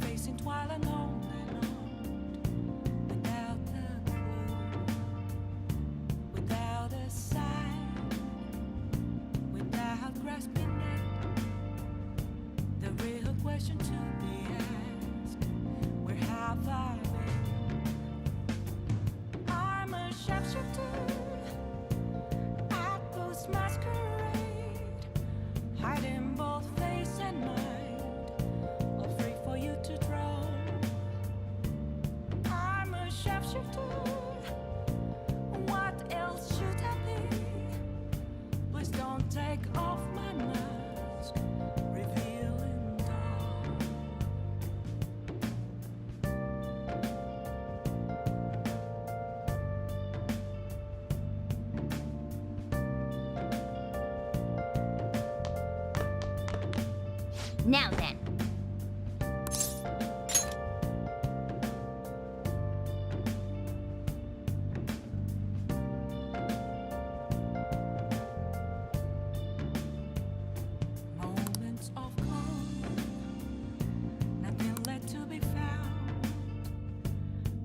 facing twilight lonely road, without a clue, without a sign, without grasping it. The real question to be asked: where have I been? I'm a sharpshooter at Post Masquerade, hiding both face and mind, all free for you to draw. I'm a sharpshooter. What else should I be? Please don't take off my mask, revealing dawn. Now then. Moments of calm, nothing left to be found.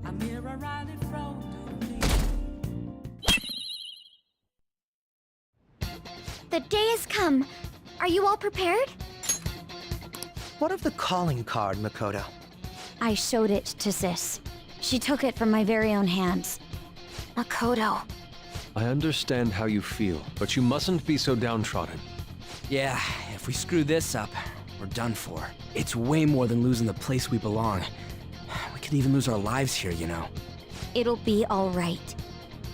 A mirror right in front of me. The day has come. Are you all prepared? What of the calling card, Makoto? I showed it to Sis. She took it from my very own hands. Makoto. I understand how you feel, but you mustn't be so downtrodden. Yeah, if we screw this up, we're done for. It's way more than losing the place we belong. We could even lose our lives here, you know. It'll be all right.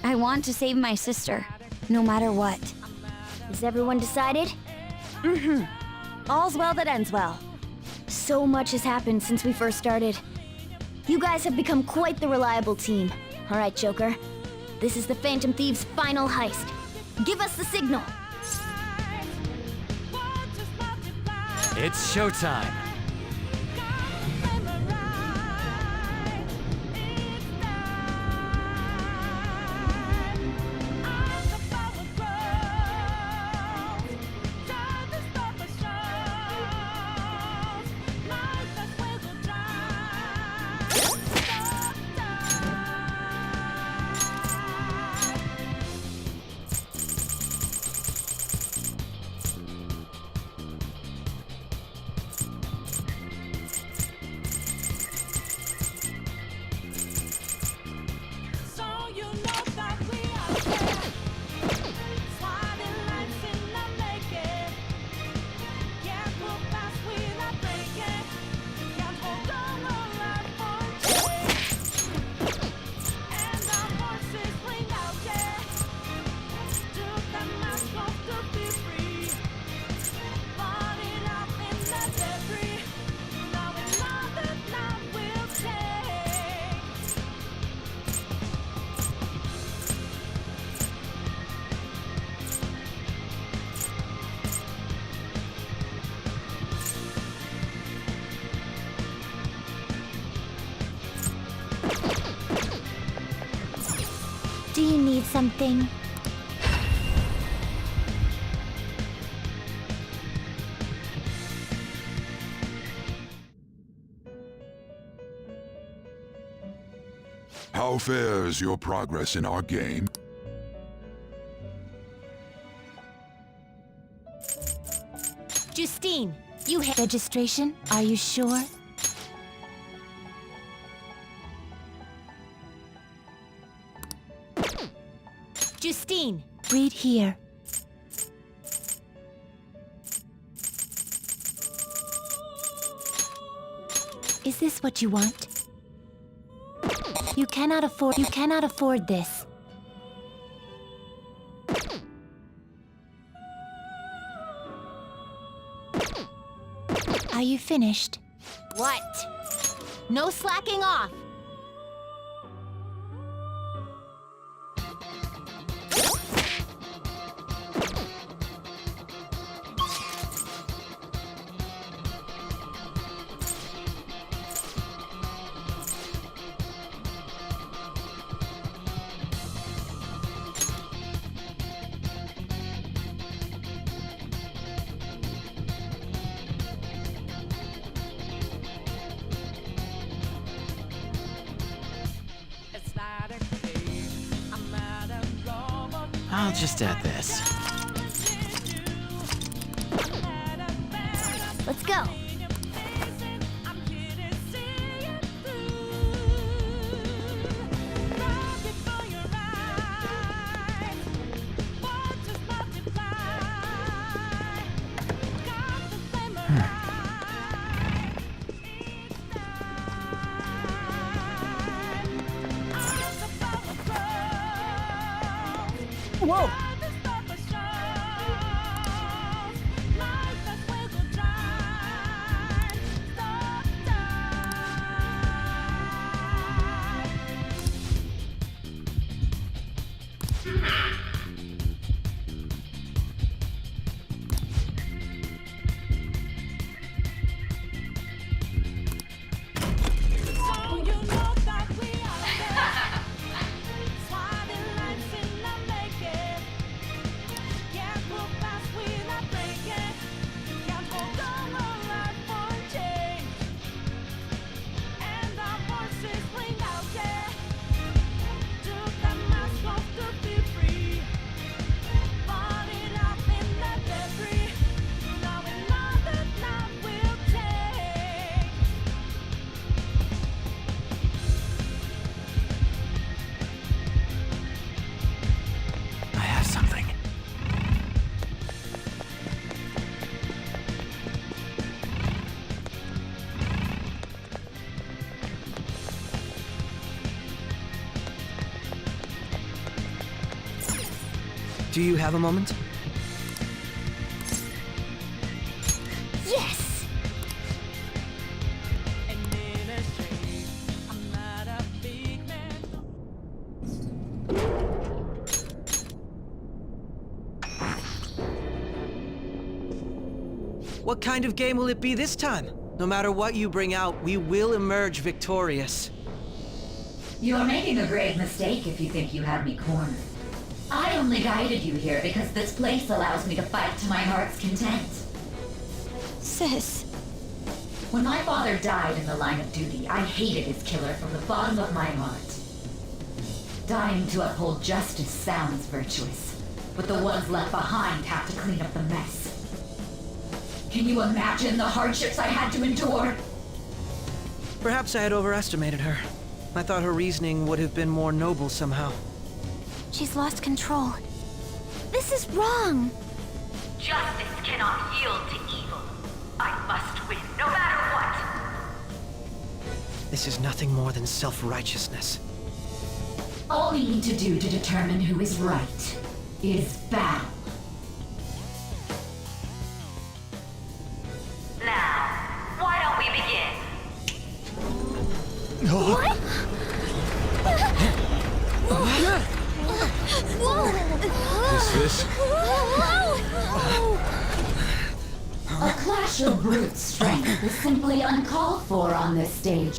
I want to save my sister, no matter what. Is everyone decided? Mm-hmm. All's well that ends well. So much has happened since we first started. You guys have become quite the reliable team. All right, Joker. This is the Phantom Thieves' final heist. Give us the signal. It's showtime. Do you need something? How fares your progress in our game? Justine, you have registration? Are you sure? Justine, read here. Is this what you want? You cannot afford this. Are you finished? What? No slacking off. I'll just add this. Let's go. Whoa! I have something. Do you have a moment? Yes! What kind of game will it be this time? No matter what you bring out, we will emerge victorious. You're making a grave mistake if you think you have me cornered. I only guided you here because this place allows me to fight to my heart's content. Sis. When my father died in the line of duty, I hated his killer from the bottom of my heart. Dying to uphold justice sounds virtuous, but the ones left behind have to clean up the mess. Can you imagine the hardships I had to endure? Perhaps I had overestimated her. I thought her reasoning would have been more noble somehow. She's lost control. This is wrong. Justice cannot yield to evil. I must win, no matter what. This is nothing more than self-righteousness. All we need to do to determine who is right is battle. Now, why don't we begin? What? Is this? A clash of brute strength is simply uncalled for on this stage.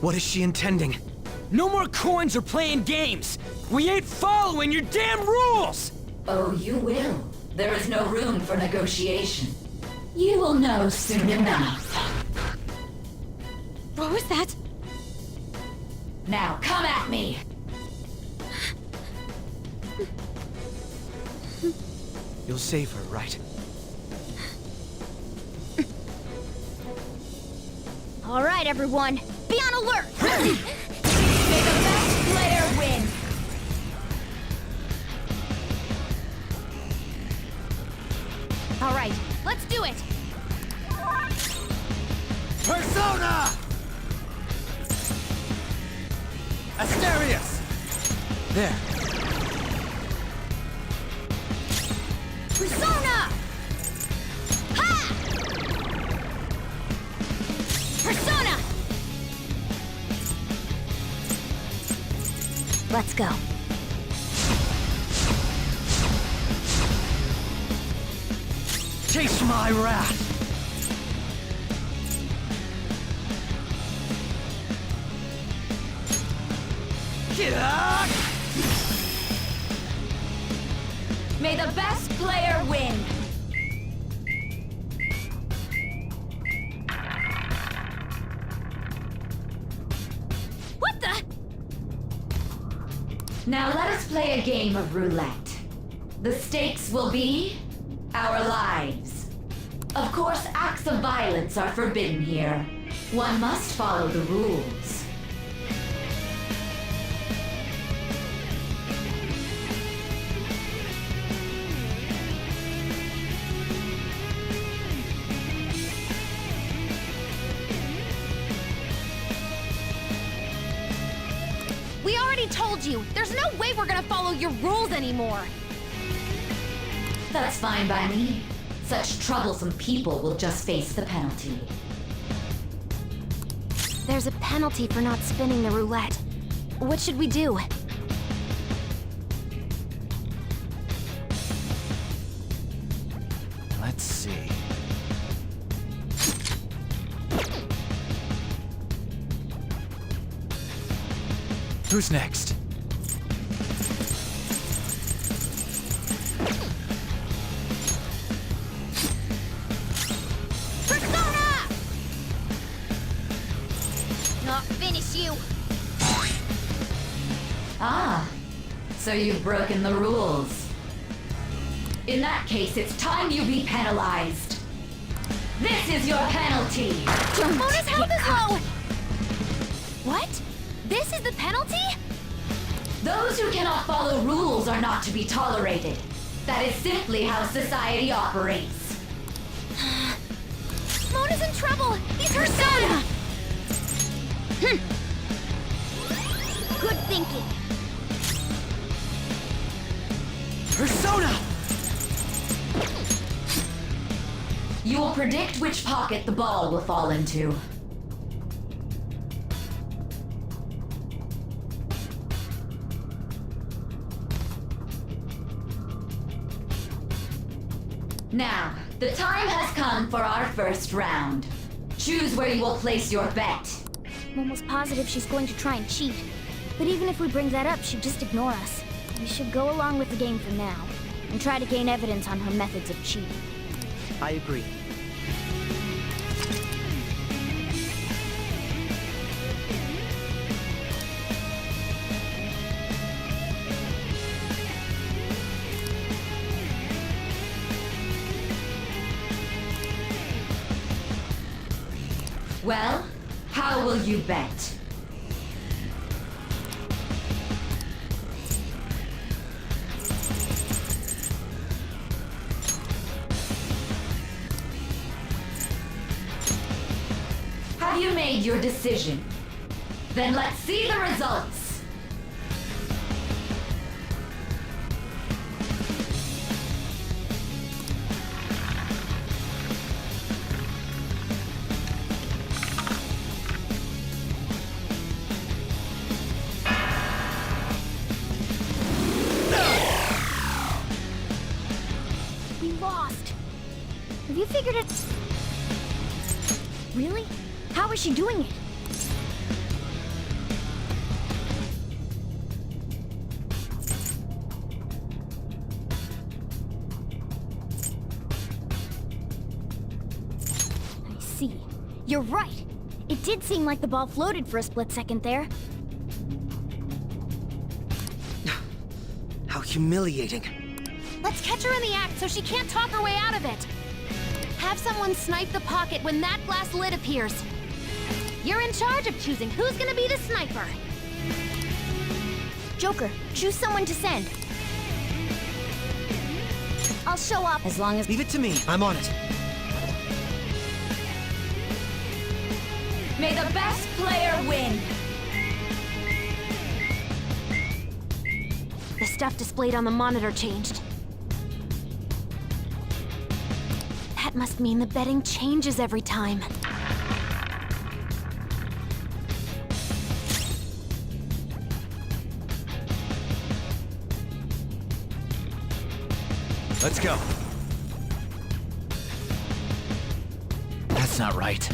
What is she intending? No more coins or playing games! We ain't following your damn rules! Oh, you will. There is no room for negotiation. You will know soon enough. What was that? Now, come at me! You'll save her, right? All right, everyone. Be on alert! May the best player win! All right, let's do it! Persona! Asterius! There. Persona! Ha! Persona! Let's go. Taste my wrath! May the best player win! What the? Now let us play a game of roulette. The stakes will be our lives. Of course, acts of violence are forbidden here. One must follow the rules. We already told you, there's no way we're gonna follow your rules anymore. That's fine by me. Such troublesome people will just face the penalty. There's a penalty for not spinning the roulette. What should we do? Let's see. Who's next? Persona! Not finish you. Ah, so you've broken the rules. In that case, it's time you be penalized. This is your penalty. Mona's health is low. What? This is the penalty? Those who cannot follow rules are not to be tolerated. That is simply how society operates. Mona's in trouble. He's Persona. Good thinking. Persona! You will predict which pocket the ball will fall into. Now, the time has come for our first round. Choose where you will place your bet. I'm almost positive she's going to try and cheat. But even if we bring that up, she'd just ignore us. We should go along with the game for now, and try to gain evidence on her methods of cheating. I agree. Well, how will you bet? Have you made your decision? Then let's see the results. We lost. Have you figured it? Really? How is she doing it? I see. You're right. It did seem like the ball floated for a split second there. How humiliating. Let's catch her in the act so she can't talk her way out of it. Have someone snipe the pocket when that glass lid appears. You're in charge of choosing who's gonna be the sniper. Joker, choose someone to send. I'll show up as long as... Leave it to me. I'm on it. May the best player win. The stuff displayed on the monitor changed. That must mean the betting changes every time. Let's go. That's not right.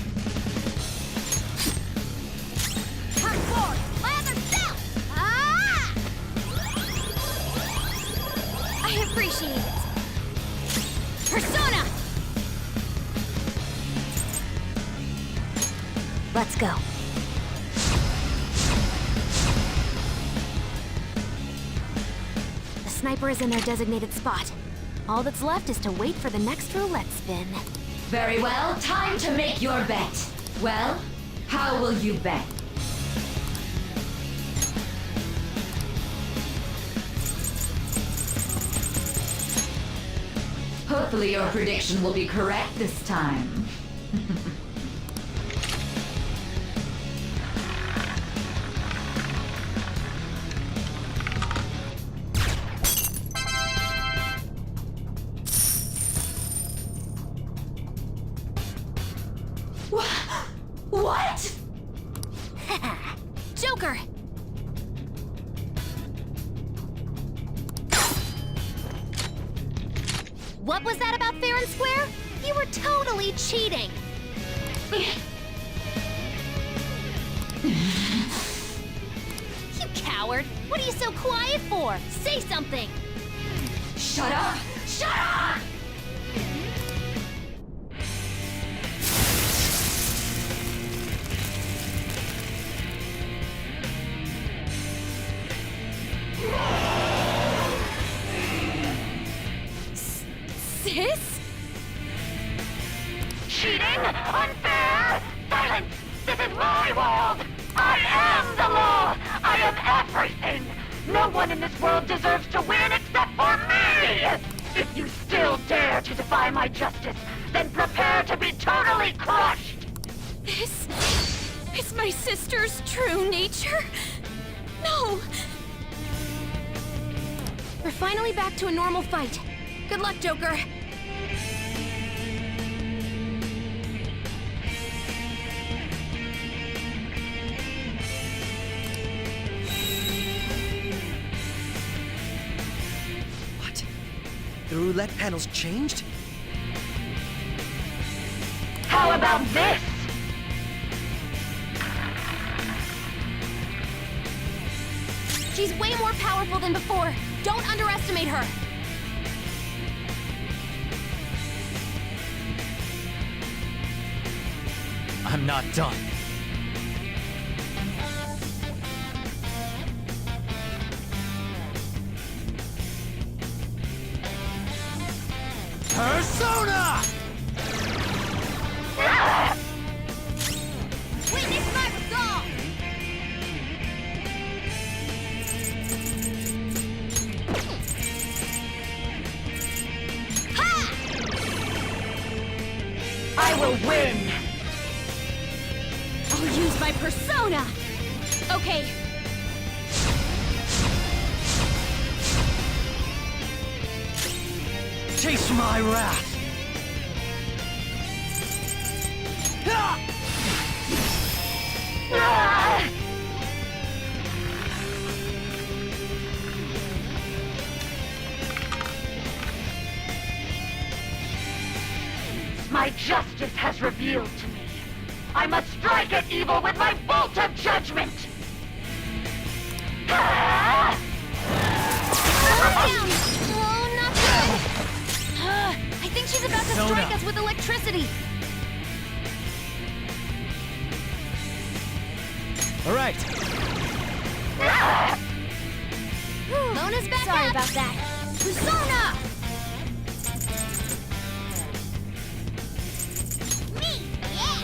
Come forward! My other self! Ah! I appreciate it. Persona! Let's go. The sniper is in their designated spot. All that's left is to wait for the next roulette spin. Very well, time to make your bet. Well, how will you bet? Hopefully your prediction will be correct this time. What? Joker! What was that about fair and square? You were totally cheating! You coward! What are you so quiet for? Say something! Shut up! Shut up! Sis? Cheating? Unfair? Silence! This is my world! I am the law! I am everything! No one in this world deserves to win except for me! If you still dare to defy my justice, then prepare to be totally crushed! This is my sister's true nature? No! We're finally back to a normal fight. Good luck, Joker. What? The roulette panel's changed? How about this? She's way more powerful than before. Don't underestimate her. I'm not done. Persona! Witness my resolve! Ha! I will win! I'll use my persona! Okay. Taste my wrath! My justice has revealed to me. I must strike at evil with my bolt of judgment! Ah! Down! Oh, not good! I think she's about to strike Persona. us with electricity! All right. Mona's back. Sorry about that. Persona! Me! Yeah!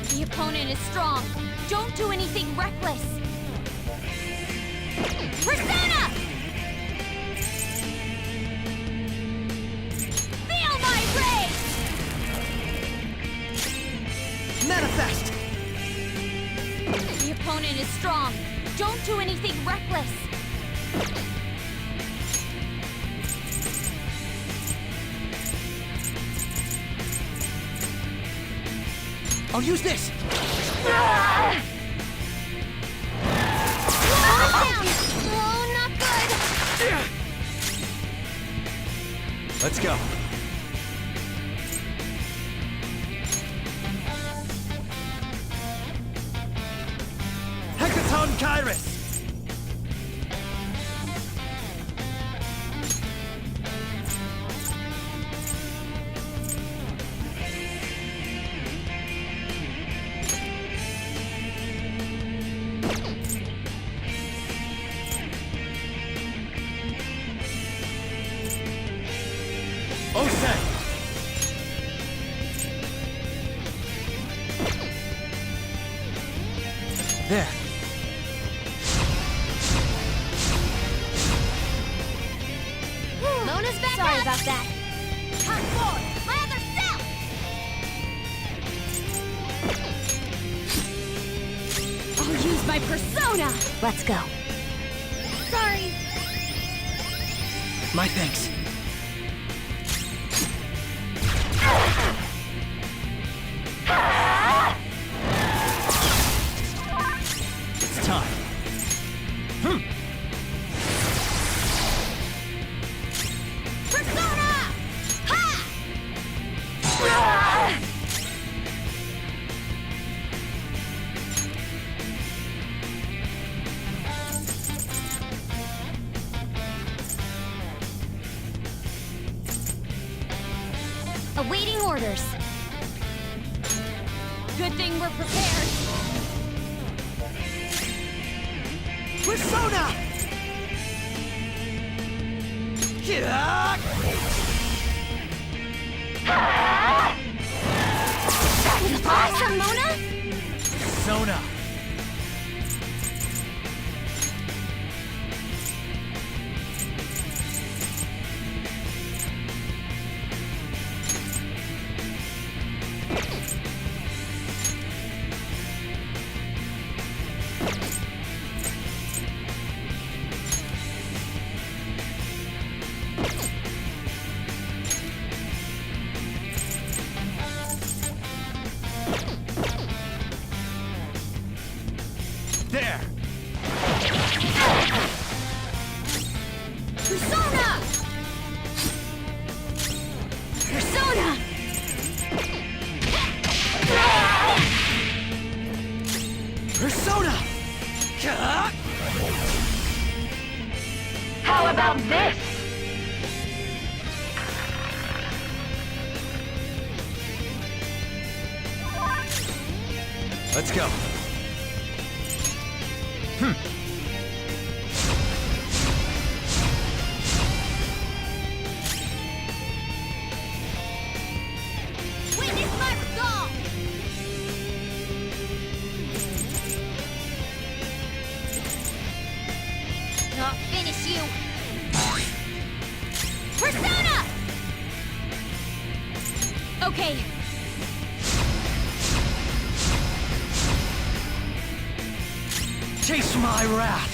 The opponent is strong. Don't do anything reckless. Persona! Feel my rage! Manifest! The opponent is strong. Don't do anything reckless. I'll use this! Ah! Slow it down! Oh, not good! Let's go. Hecaton Kairos! There. Mona's back. Sorry about that. Come forward, my other self. I'll use my persona. Let's go. Sorry. My thanks. It's time. Persona! Ha! Awaiting orders. Good thing we're prepared. Persona! Yeah! That was awesome, Mona! Persona! There! Persona! Persona! Persona! How about this? Let's go. Witness my resolve! I'll finish you! Persona! Okay. Chase my wrath!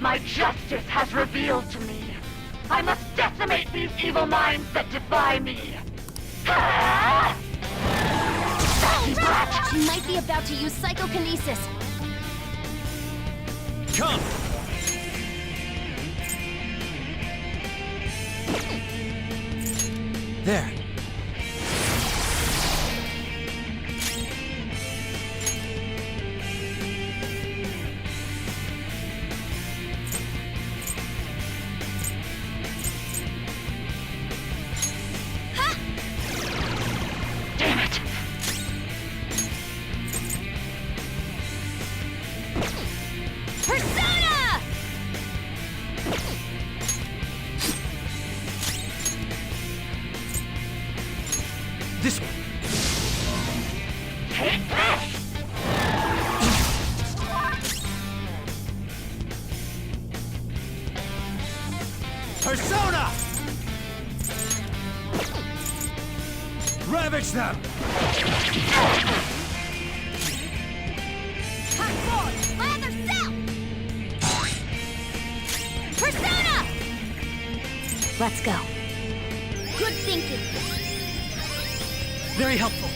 My justice has revealed to me. I must decimate these evil minds that defy me. She might be about to use psychokinesis. Come! There. Damn it! Persona! This one. Take this! Persona! Ravage them! Come forward, my other self! Persona! Let's go. Good thinking. Very helpful.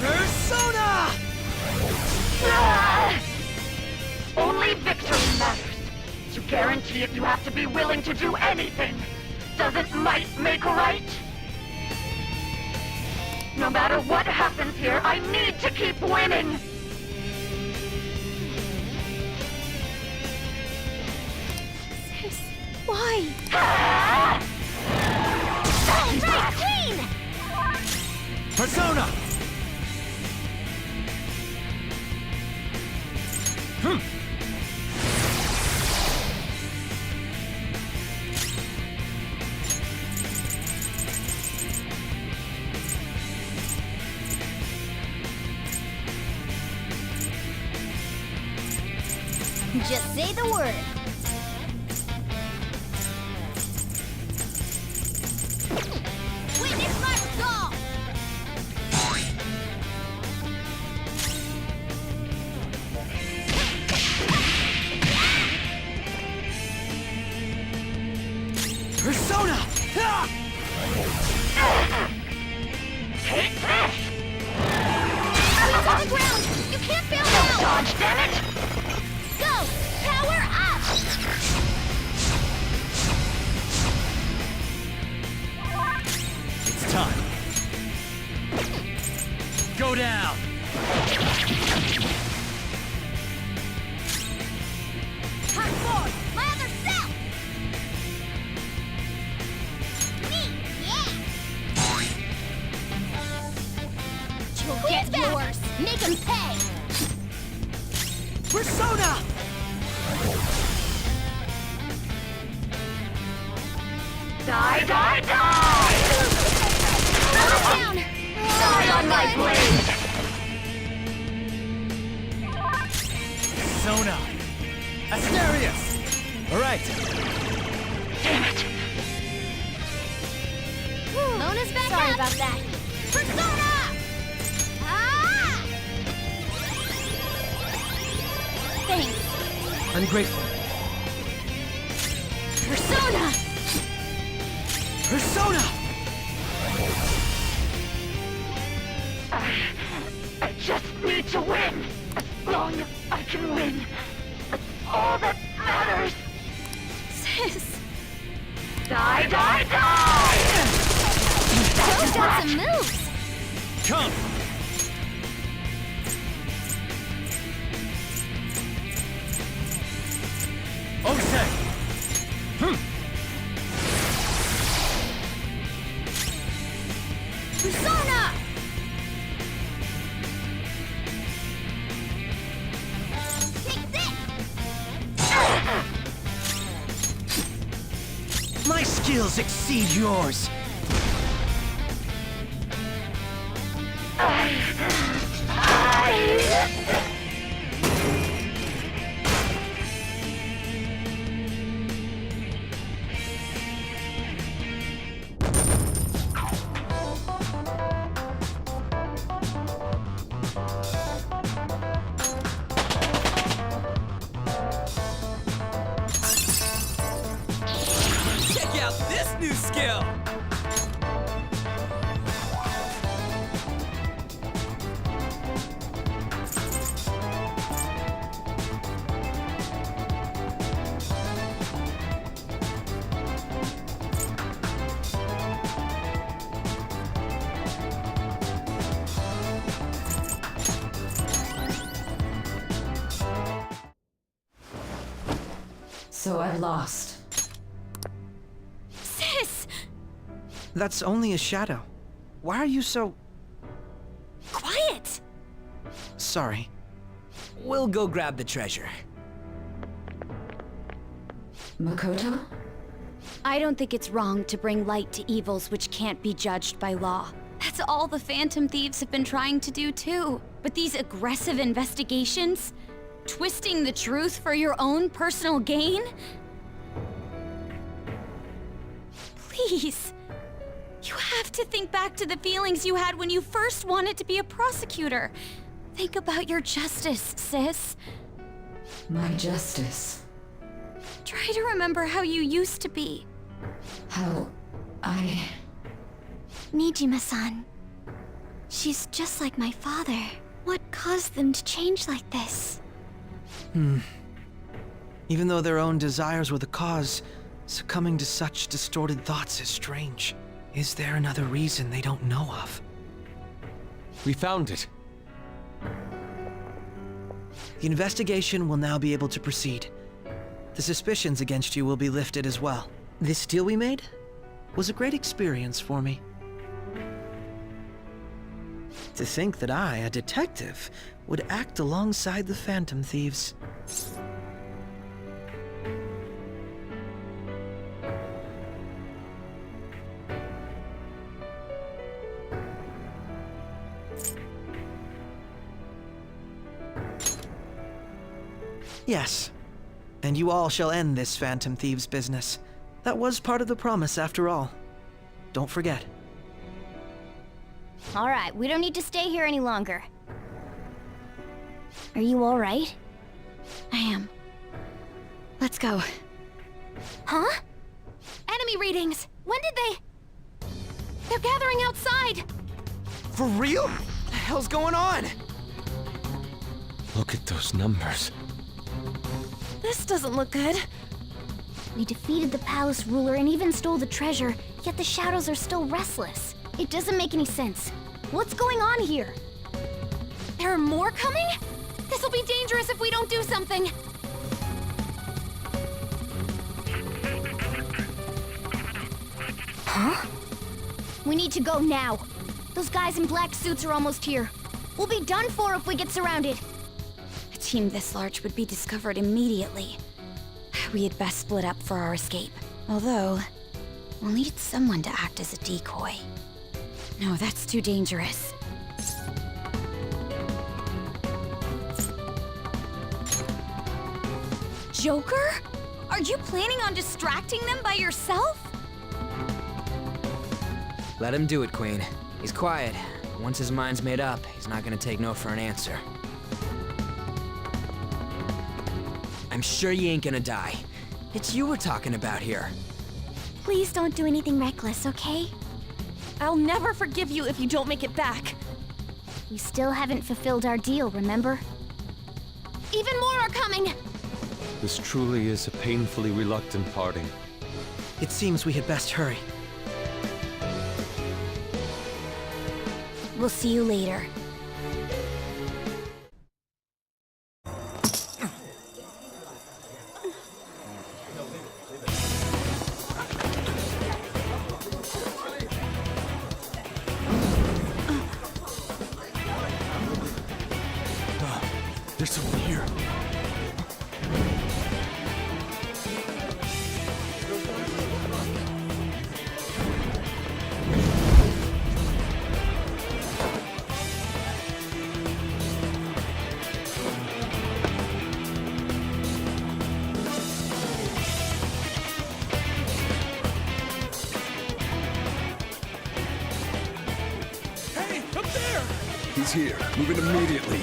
Persona! Only victory matters. To guarantee it, you have to be willing to do anything. Doesn't might make right? No matter what happens here, I need to keep winning. Sis, why? Right, Queen! Persona! Just say the word. Witness my resolve! Persona! Ah! Take this! He's on the ground! You can't bail him out! Dodge, damn it! Go! Power up! It's time. Go down! Hot forward! My other self! Me! Yeah! You'll get yours! Make him pay! Persona! Die, die, die! Down! Die on my blade! Persona! Asterius! Alright, Damn it! Mona's back Sorry about that. Persona! Ah! Thanks. I'm grateful. Persona! Persona! I just need to win. As long as I can win. That's all that matters. Sis! Die, die, die! Those got some moves! Come! Ose! Persona! Take this! My skills exceed yours! Check out this new skill! So I've lost. Sis! That's only a shadow. Why are you so... Quiet! sorry? We'll go grab the treasure. Makoto? I don't think it's wrong to bring light to evils which can't be judged by law. That's all the Phantom Thieves have been trying to do too. But these aggressive investigations? Twisting the truth for your own personal gain? Please. You have to think back to the feelings you had when you first wanted to be a prosecutor. Think about your justice, sis. My justice. Try to remember how you used to be. How I... Nijima-san. She's just like my father. What caused them to change like this? Even though their own desires were the cause, succumbing to such distorted thoughts is strange. Is there another reason they don't know of? We found it. The investigation will now be able to proceed. The suspicions against you will be lifted as well. This deal we made was a great experience for me. To think that I, a detective, would act alongside the Phantom Thieves. Yes, And you all shall end this Phantom Thieves business. That was part of the promise after all. Don't forget. All right, we don't need to stay here any longer. Are you all right? I am. Let's go. Huh? Enemy readings! When did they... They're gathering outside! For real? What the hell's going on? Look at those numbers. This doesn't look good. We defeated the palace ruler and even stole the treasure, yet the shadows are still restless. It doesn't make any sense. What's going on here? There are more coming? This'll be dangerous if we don't do something. Huh? We need to go now. Those guys in black suits are almost here. We'll be done for if we get surrounded. A team this large would be discovered immediately. We had best split up for our escape. Although, we'll need someone to act as a decoy. No, that's too dangerous. Joker? Are you planning on distracting them by yourself? Let him do it, Queen. He's quiet. Once his mind's made up, he's not gonna take no for an answer. I'm sure you ain't gonna die. It's you we're talking about here. Please don't do anything reckless, okay? I'll never forgive you if you don't make it back. We still haven't fulfilled our deal, remember? Even more are coming! This truly is a painfully reluctant parting. It seems we had best hurry. We'll see you later. There's someone here. Hey, up there! He's here. Move in immediately.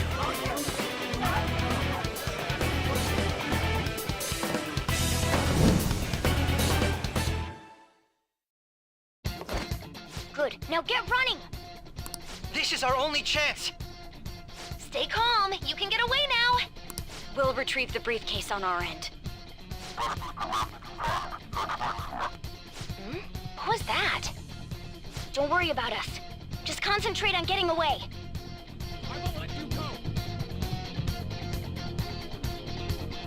Good. Now get running! This is our only chance! Stay calm. You can get away now. We'll retrieve the briefcase on our end. What was that? Don't worry about us. Just concentrate on getting away. I won't let you go.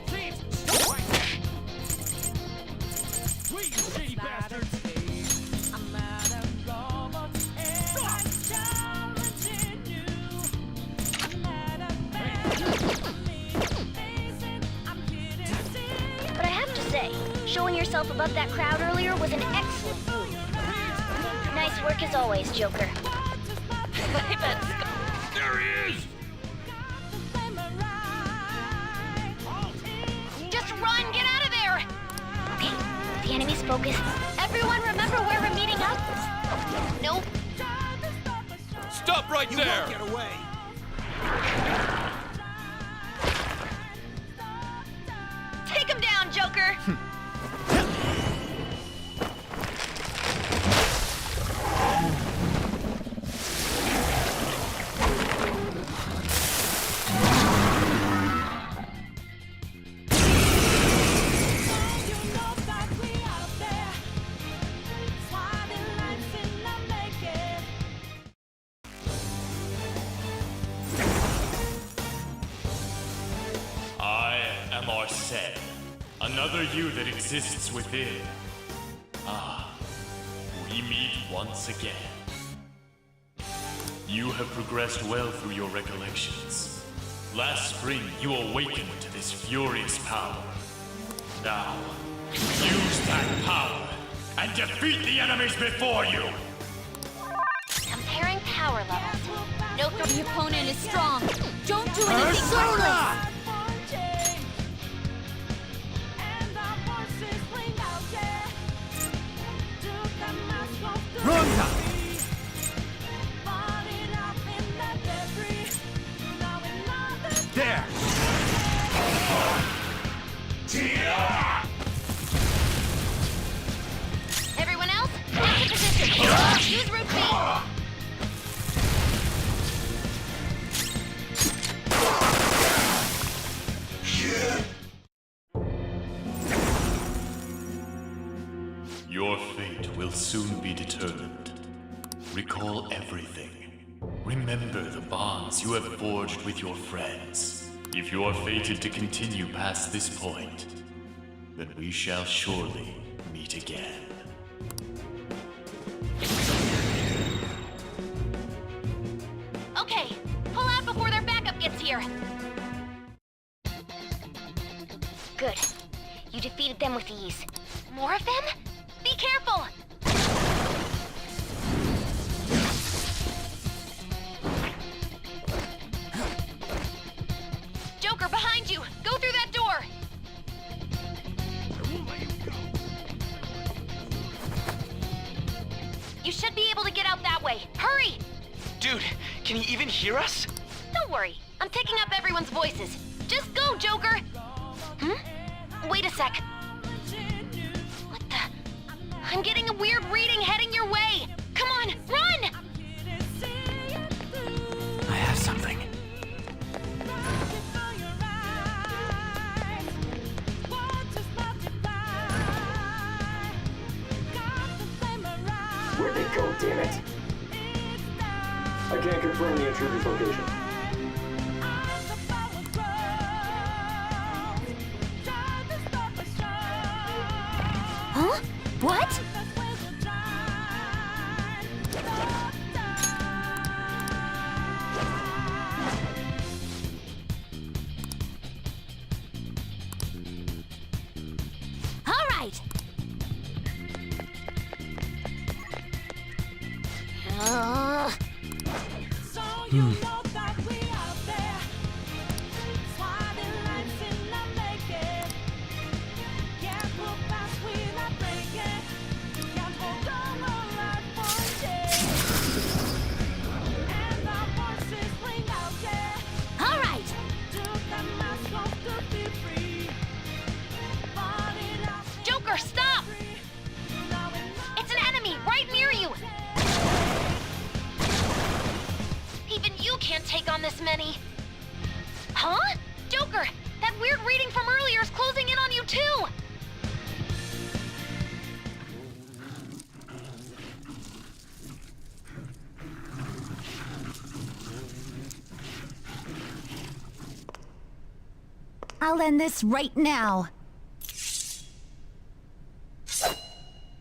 Thieves, stop right there. Wait, you shady bastard. But I have to say, showing yourself above that crowd earlier was an excellent move. Nice work as always, Joker. There he is! Just run! Get out of there! Okay, the enemy's focused. Everyone remember where we're meeting up? Nope. Stop right there! You won't get away! Take him down, Joker! Another you that exists within. Ah, we meet once again. You have progressed well through your recollections. Last spring, you awakened to this furious power. Now, use that power and defeat the enemies before you! Comparing power levels. No, the opponent is strong. Don't do anything reckless. soon be determined. Recall everything. Remember the bonds you have forged with your friends. If you are fated to continue past this point, then we shall surely meet again. Okay, pull out before their backup gets here. Good. You defeated them with ease. More of them? Be careful! Joker, behind you! Go through that door! You should be able to get out that way. Hurry! Dude, can you even hear us? Don't worry, I'm picking up everyone's voices. Just go, Joker! Wait a sec. What the? I'm getting a weird reading heading your way! Come on, run! I have something. Where'd they go, damn it? I can't confirm the intruder's location. Huh? What? All right. So you know that we out there. Swatting lights in the making. Can't move fast without breaking. Can't hold on right for a day. And our voices ring out, yeah. All right. To the mask of to be free. Falling out Joker, stop! It's an enemy right near you! Even you can't take on this many. Huh? Joker, that weird reading from earlier is closing in on you too! I'll end this right now.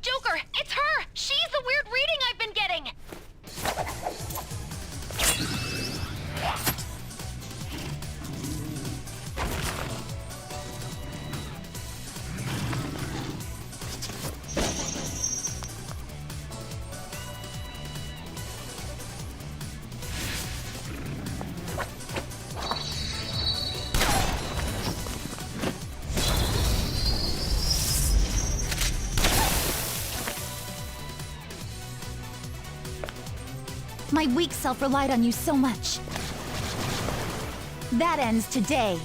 Joker, it's her! She's the weird reading I've been getting! My weak self relied on you so much. That ends today.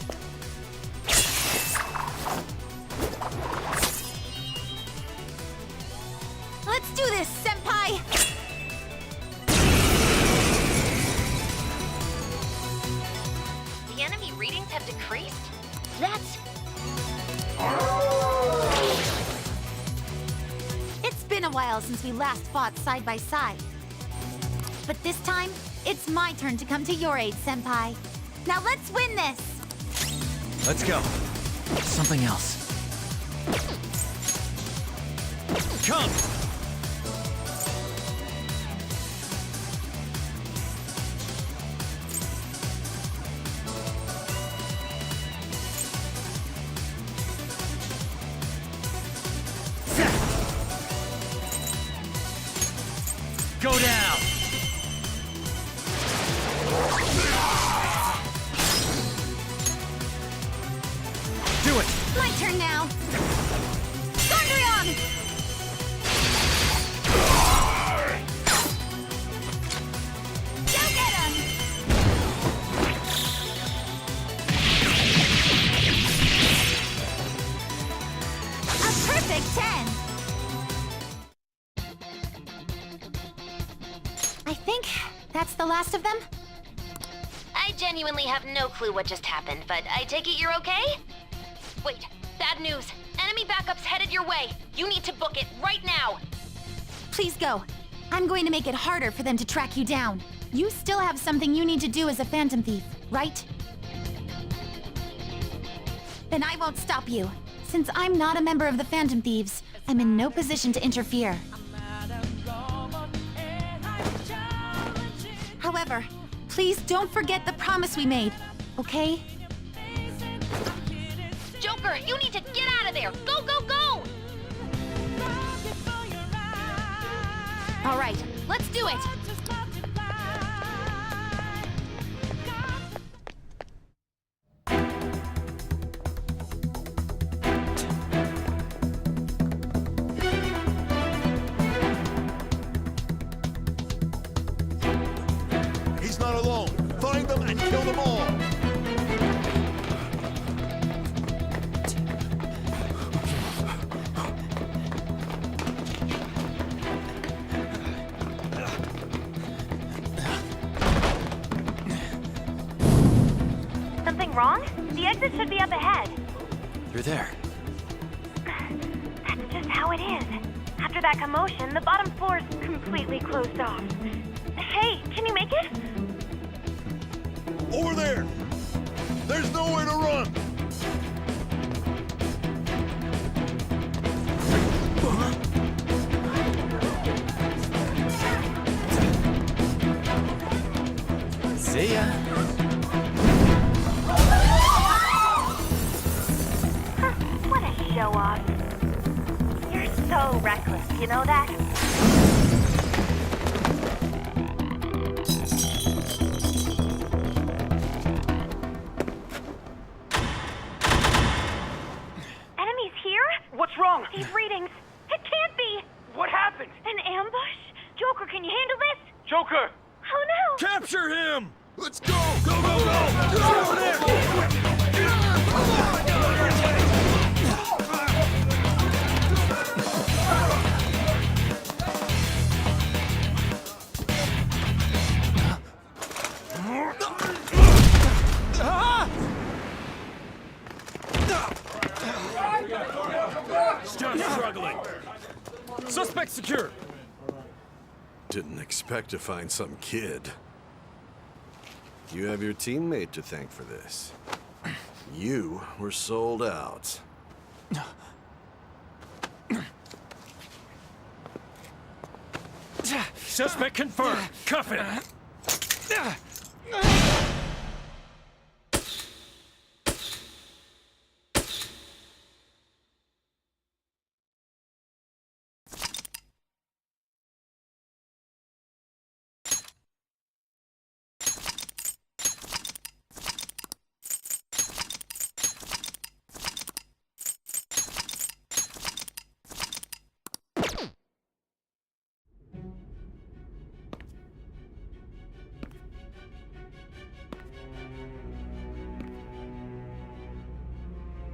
Let's do this, Senpai! The enemy readings have decreased? That's... It's been a while since we last fought side by side. But this time, it's my turn to come to your aid, Senpai. Now let's win this! Let's go. Something else. Come! Go down! Do it! My turn now! Gondrion! Go get him! A perfect 10! I think that's the last of them? I genuinely have no clue what just happened, but I take it you're okay? Wait, bad news. Enemy backup's headed your way. You need to book it right now. Please go. I'm going to make it harder for them to track you down. You still have something you need to do as a Phantom Thief, right? Then I won't stop you. Since I'm not a member of the Phantom Thieves, I'm in no position to interfere. However, please don't forget the promise we made, okay? Joker, you need to get out of there! Go, go, go! All right, let's do it! He's not alone. Find them and kill them all. Something wrong? The exit should be up ahead. You're there. That's just how it is. After that commotion, the bottom floor's completely closed off. Hey, can you make it? Over there. There's nowhere to run. See ya. What a show off. You're so reckless, you know that? Enemies here? What's wrong? These readings. It can't be. What happened? An ambush? Joker, can you handle this? Joker! Oh no! Capture him. Let's go. Go, go, go. Get over there. Stop struggling! Suspect secure! Didn't expect to find some kid. You have your teammate to thank for this. You were sold out. Suspect confirmed! Cuff it!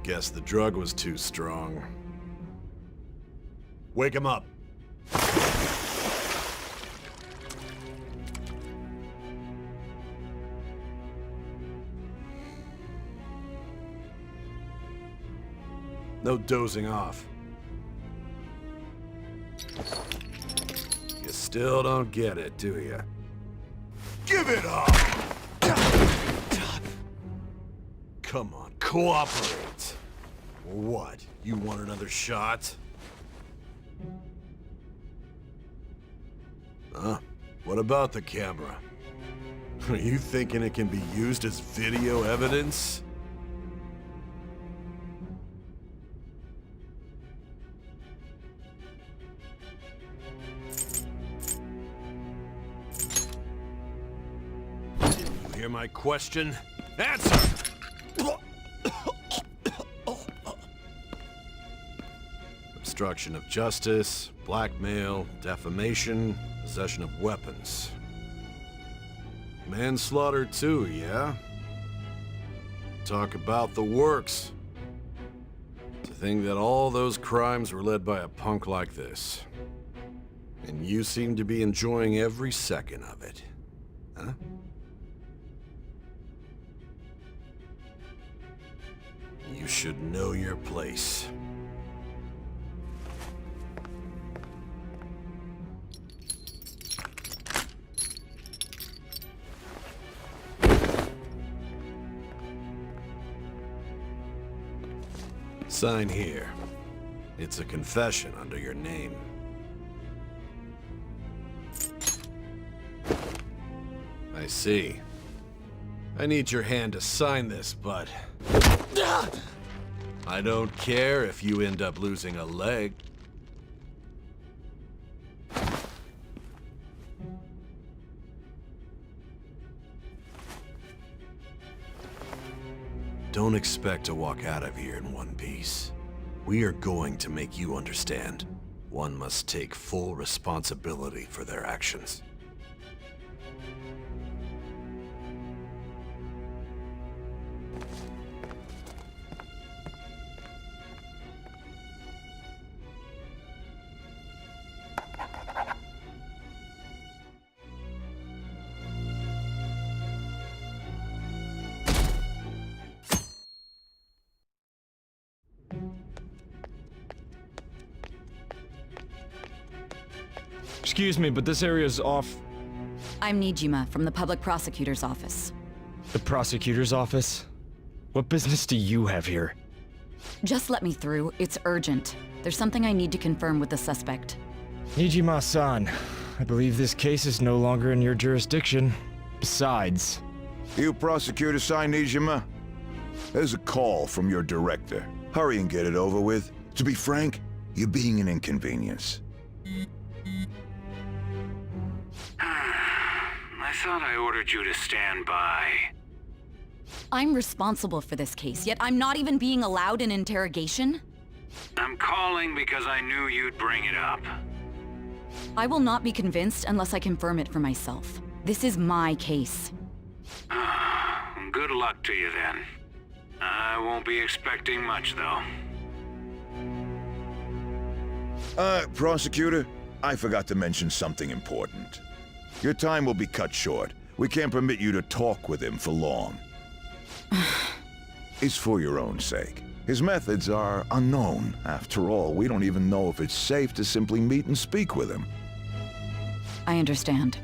Guess the drug was too strong. Wake him up. No dozing off. You still don't get it, do you? Give it up! Come on, cooperate. What? You want another shot? Huh? What about the camera? Are you thinking it can be used as video evidence? Didn't you hear my question? Answer! Obstruction of justice, blackmail, defamation, possession of weapons. Manslaughter too, yeah? Talk about the works. To think that all those crimes were led by a punk like this. And you seem to be enjoying every second of it. Huh? You should know your place. Sign here. It's a confession under your name. I see. I need your hand to sign this, but... I don't care if you end up losing a leg. Don't expect to walk out of here in one piece. We are going to make you understand. One must take full responsibility for their actions. Excuse me, but this area's off. I'm Nijima from the Public Prosecutor's Office. The prosecutor's office? What business do you have here? Just let me through. It's urgent. There's something I need to confirm with the suspect. Nijima-san, I believe this case is no longer in your jurisdiction. Besides... You prosecutor sign Nijima? There's a call from your director. Hurry and get it over with. To be frank, you're being an inconvenience. I thought I ordered you to stand by. I'm responsible for this case, yet I'm not even being allowed an interrogation? I'm calling because I knew you'd bring it up. I will not be convinced unless I confirm it for myself. This is my case. Good luck to you then. I won't be expecting much, though. Prosecutor, I forgot to mention something important. Your time will be cut short. We can't permit you to talk with him for long. It's for your own sake. His methods are unknown. After all, we don't even know if it's safe to simply meet and speak with him. I understand.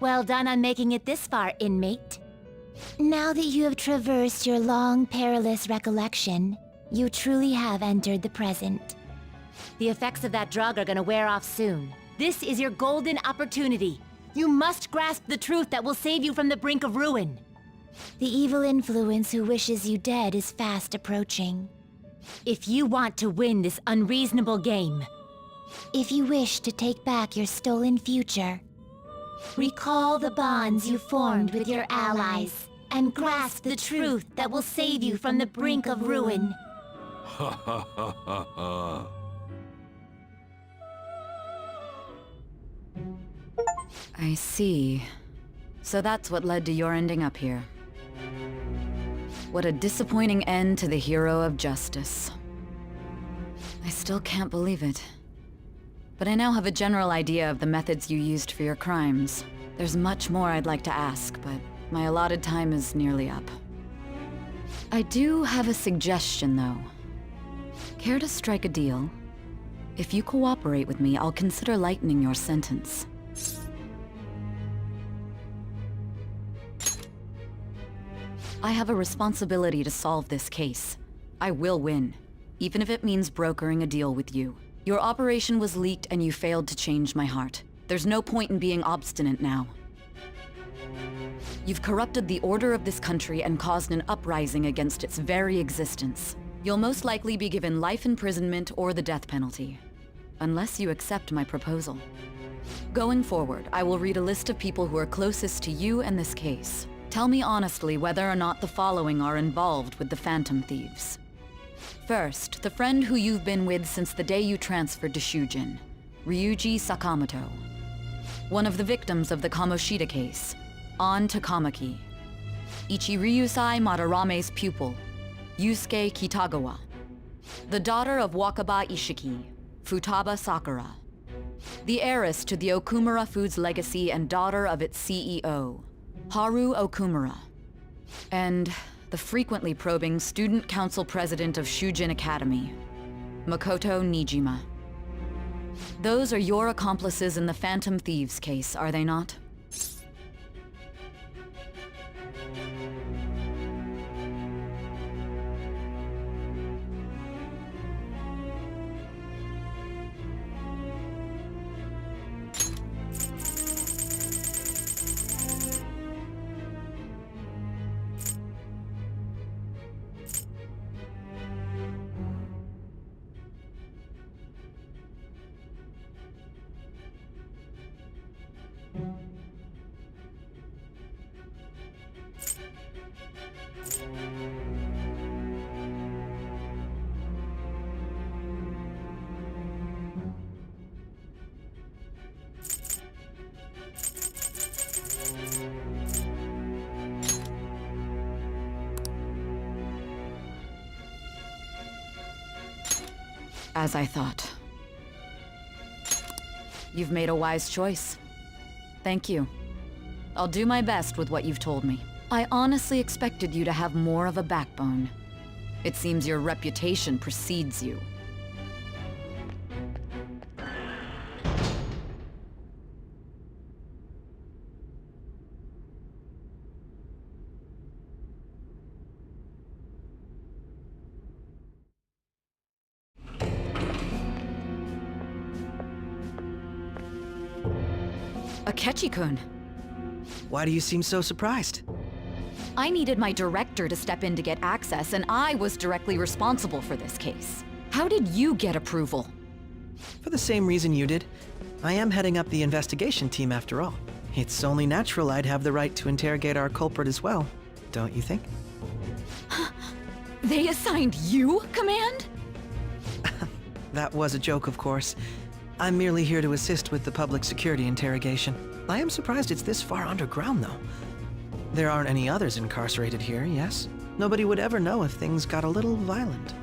Well done on making it this far, inmate. Now that you have traversed your long, perilous recollection, you truly have entered the present. The effects of that drug are gonna wear off soon. This is your golden opportunity. You must grasp the truth that will save you from the brink of ruin. The evil influence who wishes you dead is fast approaching. If you want to win this unreasonable game, if you wish to take back your stolen future, recall the bonds you formed with your allies and grasp the truth that will save you from the brink of ruin. Ha ha ha ha ha. I see. So that's what led to your ending up here. What a disappointing end to the hero of justice. I still can't believe it. But I now have a general idea of the methods you used for your crimes. There's much more I'd like to ask, but my allotted time is nearly up. I do have a suggestion, though. Care to strike a deal? If you cooperate with me, I'll consider lightening your sentence. I have a responsibility to solve this case. I will win, even if it means brokering a deal with you. Your operation was leaked and you failed to change my heart. There's no point in being obstinate now. You've corrupted the order of this country and caused an uprising against its very existence. You'll most likely be given life imprisonment or the death penalty, unless you accept my proposal. Going forward, I will read a list of people who are closest to you and this case. Tell me honestly whether or not the following are involved with the Phantom Thieves. First, the friend who you've been with since the day you transferred to Shujin, Ryuji Sakamoto. One of the victims of the Kamoshida case, An Takamaki. Ichiryusai Madarame's pupil, Yusuke Kitagawa. The daughter of Wakaba Ishiki, Futaba Sakura. The heiress to the Okumura Foods legacy and daughter of its CEO, Haru Okumura. And the frequently probing student council president of Shujin Academy, Makoto Nijima. Those are your accomplices in the Phantom Thieves case, are they not? As I thought. You've made a wise choice. Thank you. I'll do my best with what you've told me. I honestly expected you to have more of a backbone. It seems your reputation precedes you. Akechi-kun. Why do you seem so surprised? I needed my director to step in to get access, and I was directly responsible for this case. How did you get approval? For the same reason you did. I am heading up the investigation team after all. It's only natural I'd have the right to interrogate our culprit as well, don't you think? They assigned you command? That was a joke, of course. I'm merely here to assist with the public security interrogation. I am surprised it's this far underground, though. There aren't any others incarcerated here, yes? Nobody would ever know if things got a little violent.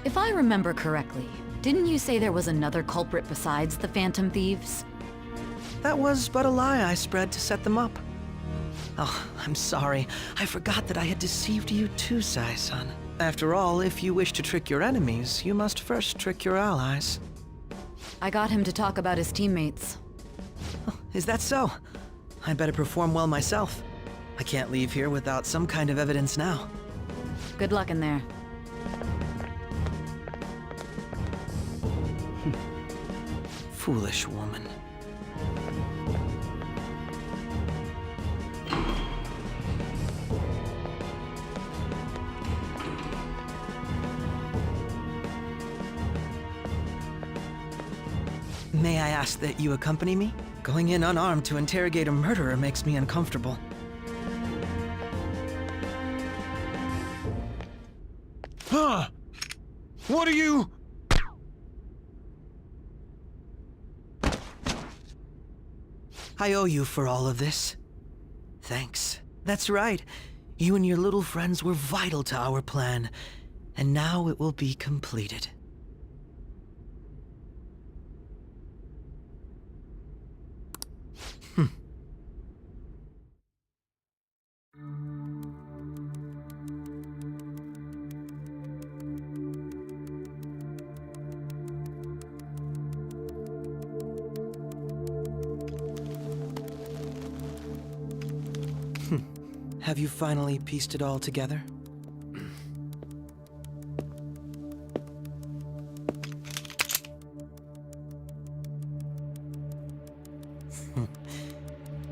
If I remember correctly, didn't you say there was another culprit besides the Phantom Thieves? That was but a lie I spread to set them up. Oh, I'm sorry. I forgot that I had deceived you too, Sai-san. After all, if you wish to trick your enemies, you must first trick your allies. I got him to talk about his teammates. Oh, is that so? I better perform well myself. I can't leave here without some kind of evidence now. Good luck in there. Foolish woman. May I ask that you accompany me? Going in unarmed to interrogate a murderer makes me uncomfortable. Huh? What are you... I owe you for all of this. Thanks. That's right. You and your little friends were vital to our plan, and now it will be completed. Have you finally pieced it all together?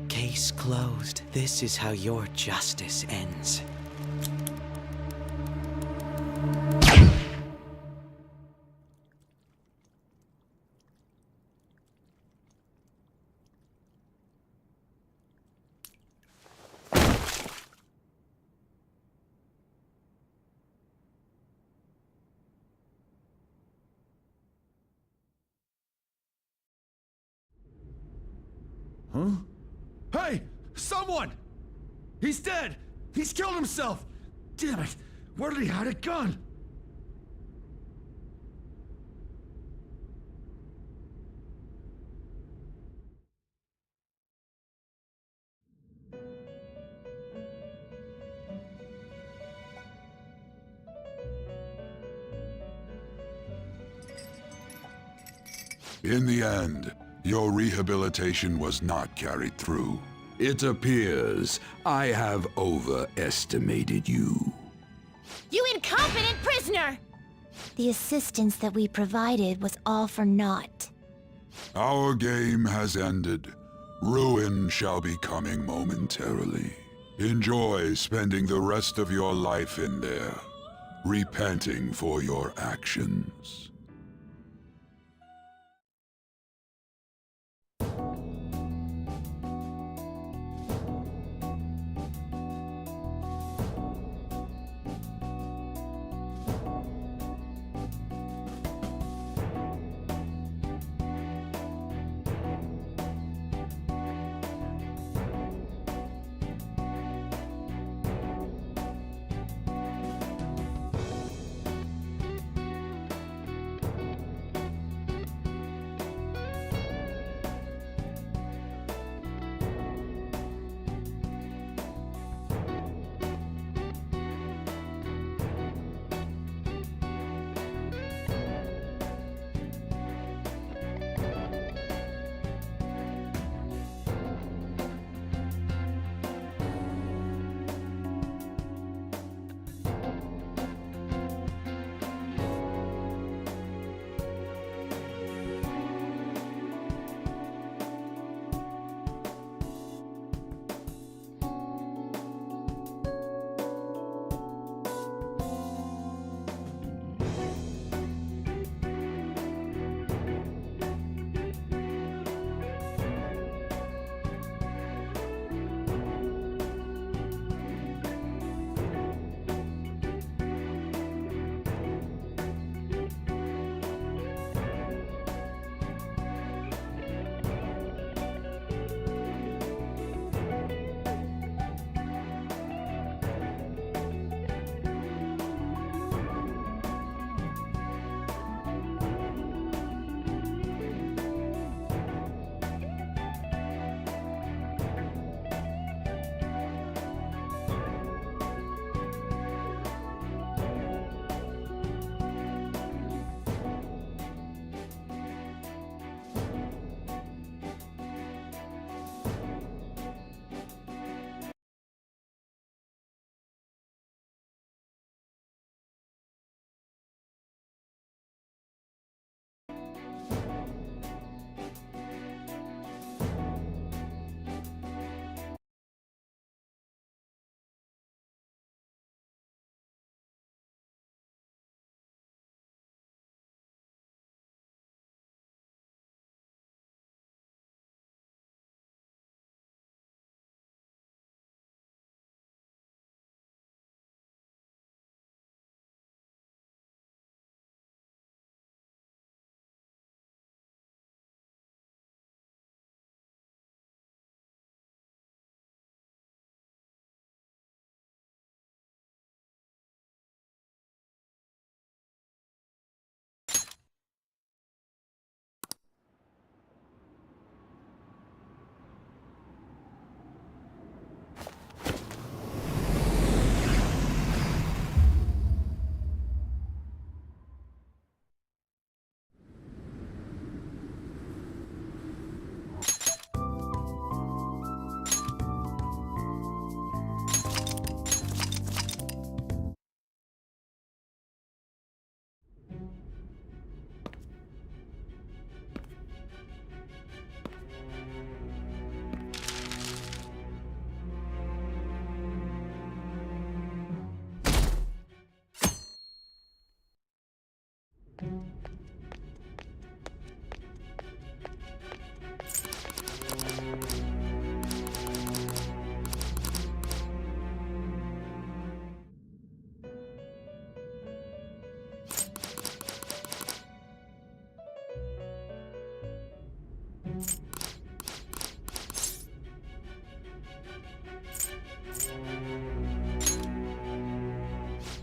Case closed. This is how your justice ends. Huh? Hey! Someone! He's dead! He's killed himself! Damn it! Where did he hide a gun? In the end, your rehabilitation was not carried through. It appears I have overestimated you. You incompetent prisoner! The assistance that we provided was all for naught. Our game has ended. Ruin shall be coming momentarily. Enjoy spending the rest of your life in there, repenting for your actions.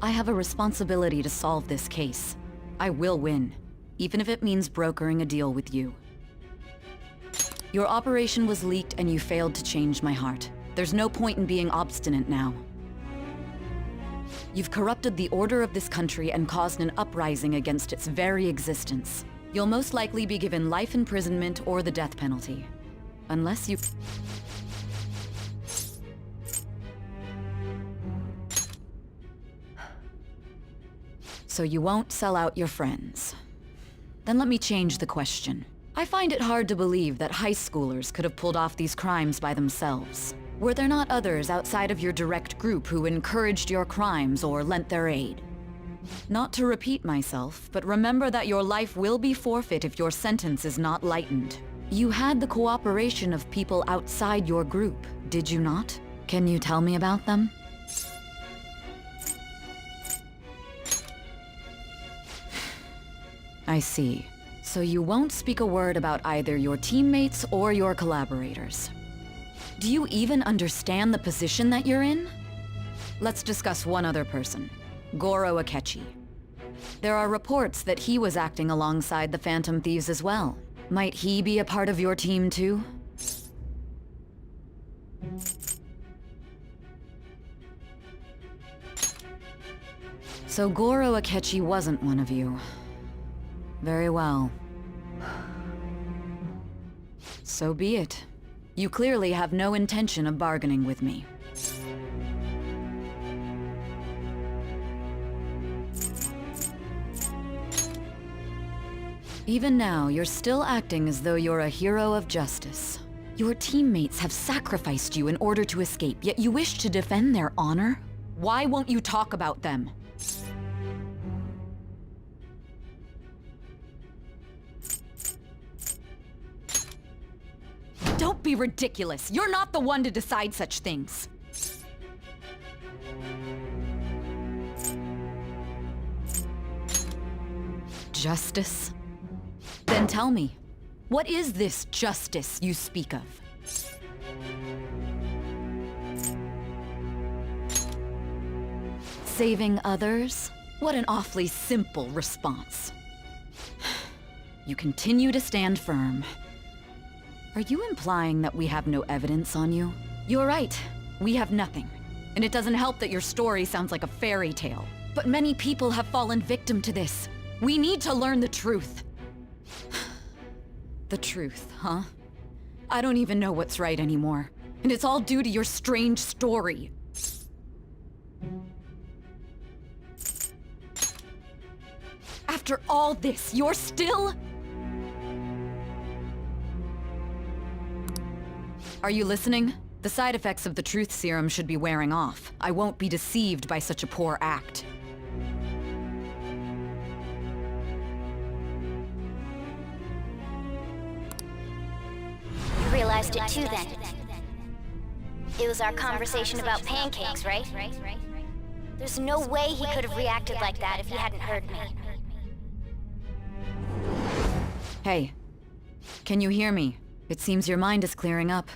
I have a responsibility to solve this case. I will win, even if it means brokering a deal with you. Your operation was leaked and you failed to change my heart. There's no point in being obstinate now. You've corrupted the order of this country and caused an uprising against its very existence. You'll most likely be given life imprisonment or the death penalty. Unless you... So you won't sell out your friends. Then let me change the question. I find it hard to believe that high schoolers could have pulled off these crimes by themselves. Were there not others outside of your direct group who encouraged your crimes or lent their aid? Not to repeat myself, but remember that your life will be forfeit if your sentence is not lightened. You had the cooperation of people outside your group, did you not? Can you tell me about them? I see. So you won't speak a word about either your teammates or your collaborators. Do you even understand the position that you're in? Let's discuss one other person, Goro Akechi. There are reports that he was acting alongside the Phantom Thieves as well. Might he be a part of your team too? So Goro Akechi wasn't one of you. Very well. So be it. You clearly have no intention of bargaining with me. Even now, you're still acting as though you're a hero of justice. Your teammates have sacrificed you in order to escape, yet you wish to defend their honor? Why won't you talk about them? Don't be ridiculous. You're not the one to decide such things. Justice? Then tell me, what is this justice you speak of? Saving others? What an awfully simple response. You continue to stand firm. Are you implying that we have no evidence on you? You're right. We have nothing. And it doesn't help that your story sounds like a fairy tale. But many people have fallen victim to this. We need to learn the truth. The truth, huh? I don't even know what's right anymore. And it's all due to your strange story. After all this, you're still... Are you listening? The side effects of the truth serum should be wearing off. I won't be deceived by such a poor act. You realized it too then. It was our conversation about pancakes, right? There's no way he could have reacted like that if he hadn't heard me. Hey, can you hear me? It seems your mind is clearing up.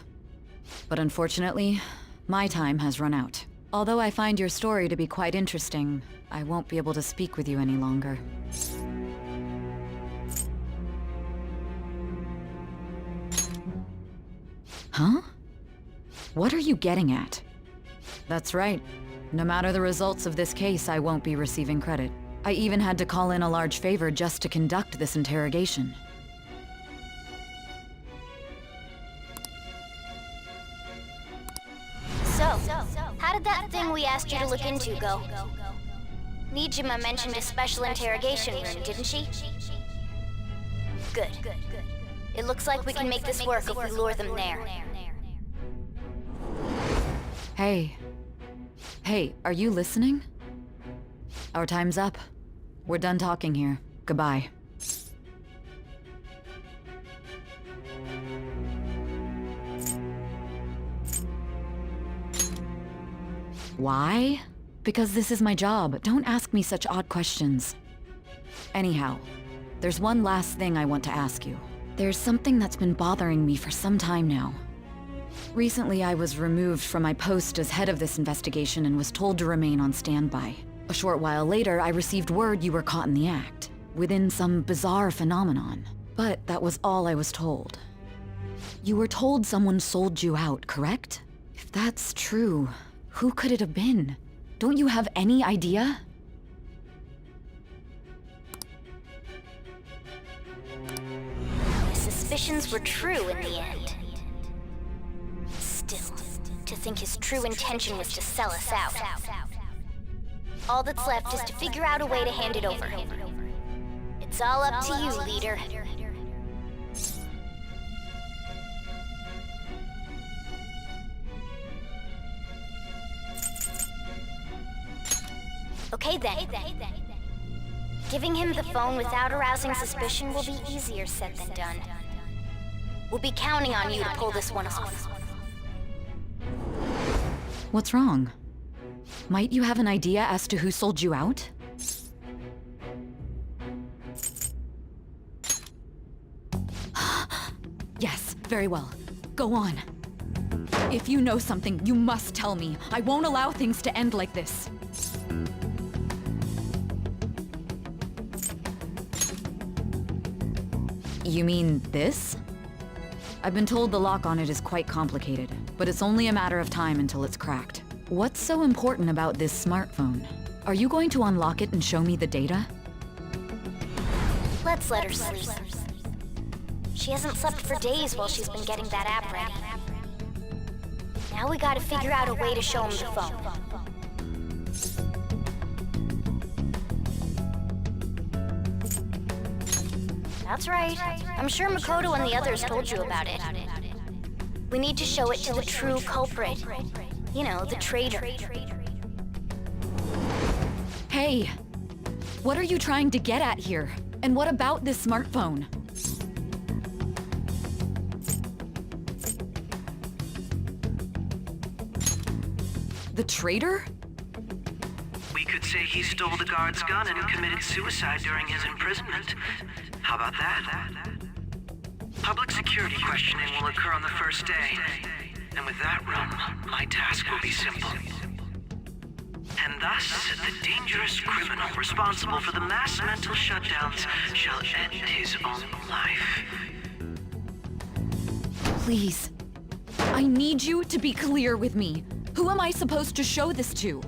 But unfortunately, my time has run out. Although I find your story to be quite interesting, I won't be able to speak with you any longer. Huh? What are you getting at? That's right. No matter the results of this case, I won't be receiving credit. I even had to call in a large favor just to conduct this interrogation. So, how did that thing we asked you to look into go? Nijima mentioned a special interrogation room, didn't she? Good. It looks like we can make this work if we lure them there. Hey. Hey, are you listening? Our time's up. We're done talking here. Goodbye. Why? Because this is my job. Don't ask me such odd questions. Anyhow, there's one last thing I want to ask you. There's something that's been bothering me for some time now. Recently, I was removed from my post as head of this investigation and was told to remain on standby. A short while later, I received word you were caught in the act, within some bizarre phenomenon. But that was all I was told. You were told someone sold you out, correct? If that's true, who could it have been? Don't you have any idea? My suspicions were true in the end. Still, to think his true intention was to sell us out. All that's left is to figure out a way to hand it over. It's all up to you, leader. Okay then. Giving him the phone without arousing suspicion will be easier said than done. We'll be counting on you to pull this one off. What's wrong? Might you have an idea as to who sold you out? Yes, very well. Go on. If you know something, you must tell me. I won't allow things to end like this. You mean this? I've been told the lock on it is quite complicated, but it's only a matter of time until it's cracked. What's so important about this smartphone? Are you going to unlock it and show me the data? Let's let her sleep. She hasn't slept for days while she's been getting that app ready. Now we gotta figure out a way to show him the phone. That's right. I'm sure Makoto and the others told you about it. We need to show it to the true culprit. You know, the traitor. Hey! What are you trying to get at here? And what about this smartphone? The traitor? We could say he stole the guard's gun and committed suicide during his imprisonment. How about that? Public security questioning will occur on the first day. And with that room, my task will be simple. And thus, the dangerous criminal responsible for the mass mental shutdowns shall end his own life. Please. I need you to be clear with me. Who am I supposed to show this to?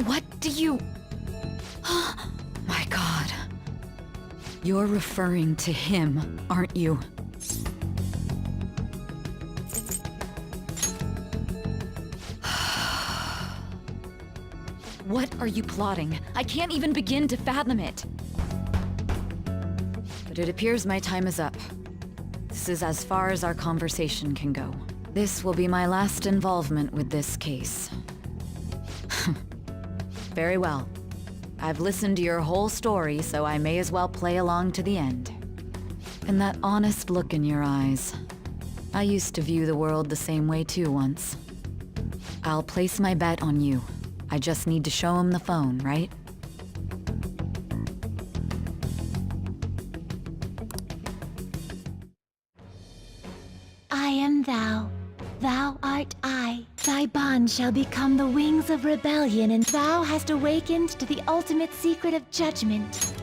What do you... My God. You're referring to him, aren't you? What are you plotting? I can't even begin to fathom it. But it appears my time is up. This is as far as our conversation can go. This will be my last involvement with this case. Very well. I've listened to your whole story, so I may as well play along to the end. And that honest look in your eyes. I used to view the world the same way too once. I'll place my bet on you. I just need to show him the phone, right? I am thou. Thou art I. Thy bond shall become the wings of rebellion, and thou hast awakened to the ultimate secret of judgment.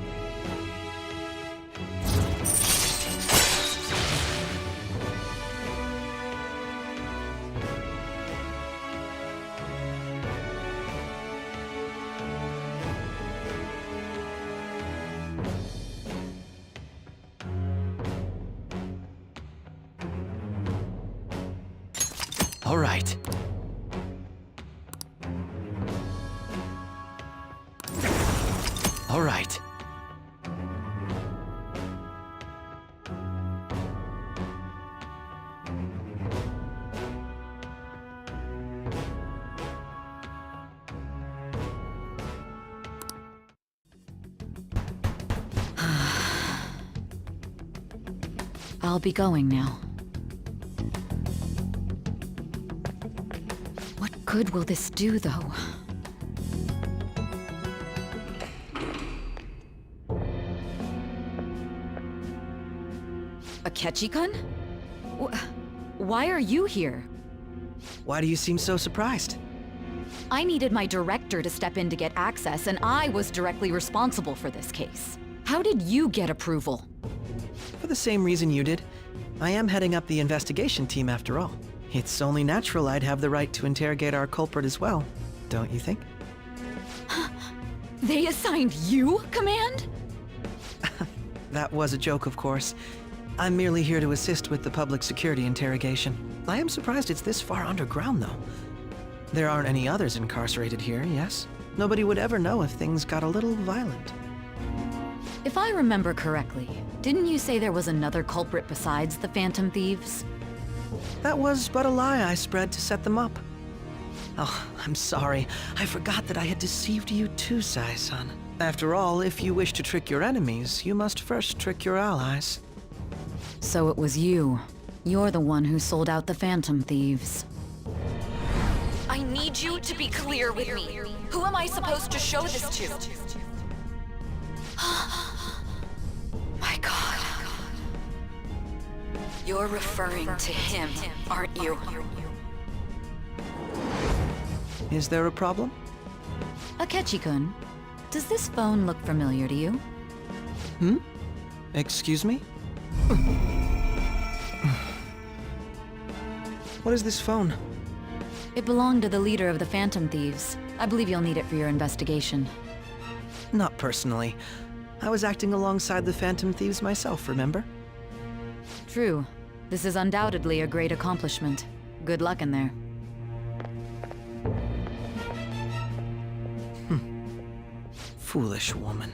All right. All right. I'll be going now. What good will this do, though? A Ketchikan? Why are you here? Why do you seem so surprised? I needed my director to step in to get access, and I was directly responsible for this case. How did you get approval? For the same reason you did. I am heading up the investigation team after all. It's only natural I'd have the right to interrogate our culprit as well, don't you think? They assigned you command? That was a joke, of course. I'm merely here to assist with the public security interrogation. I am surprised it's this far underground, though. There aren't any others incarcerated here, yes? Nobody would ever know if things got a little violent. If I remember correctly, didn't you say there was another culprit besides the Phantom Thieves? That was but a lie I spread to set them up. Oh, I'm sorry. I forgot that I had deceived you too, Sai-san. After all, if you wish to trick your enemies, you must first trick your allies. So it was you. You're the one who sold out the Phantom Thieves. I need you to be clear with me. Who am I supposed to show this to? My God. You're referring to him, aren't you? Is there a problem? Akechi-kun, does this phone look familiar to you? Hmm? Excuse me? What is this phone? It belonged to the leader of the Phantom Thieves. I believe you'll need it for your investigation. Not personally. I was acting alongside the Phantom Thieves myself, remember? True. This is undoubtedly a great accomplishment. Good luck in there. Foolish woman.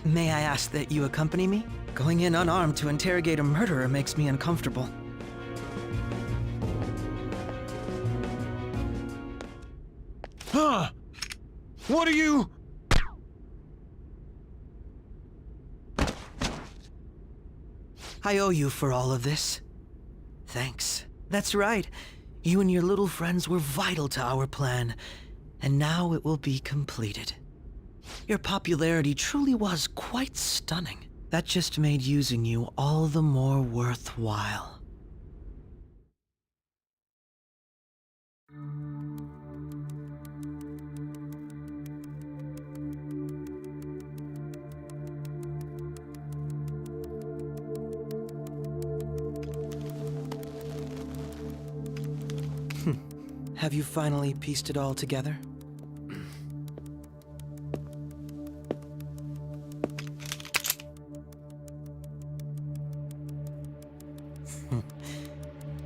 May I ask that you accompany me? Going in unarmed to interrogate a murderer makes me uncomfortable. Huh? What are you? I owe you for all of this. Thanks. That's right. You and your little friends were vital to our plan, and now it will be completed. Your popularity truly was quite stunning. That just made using you all the more worthwhile. Have you finally pieced it all together?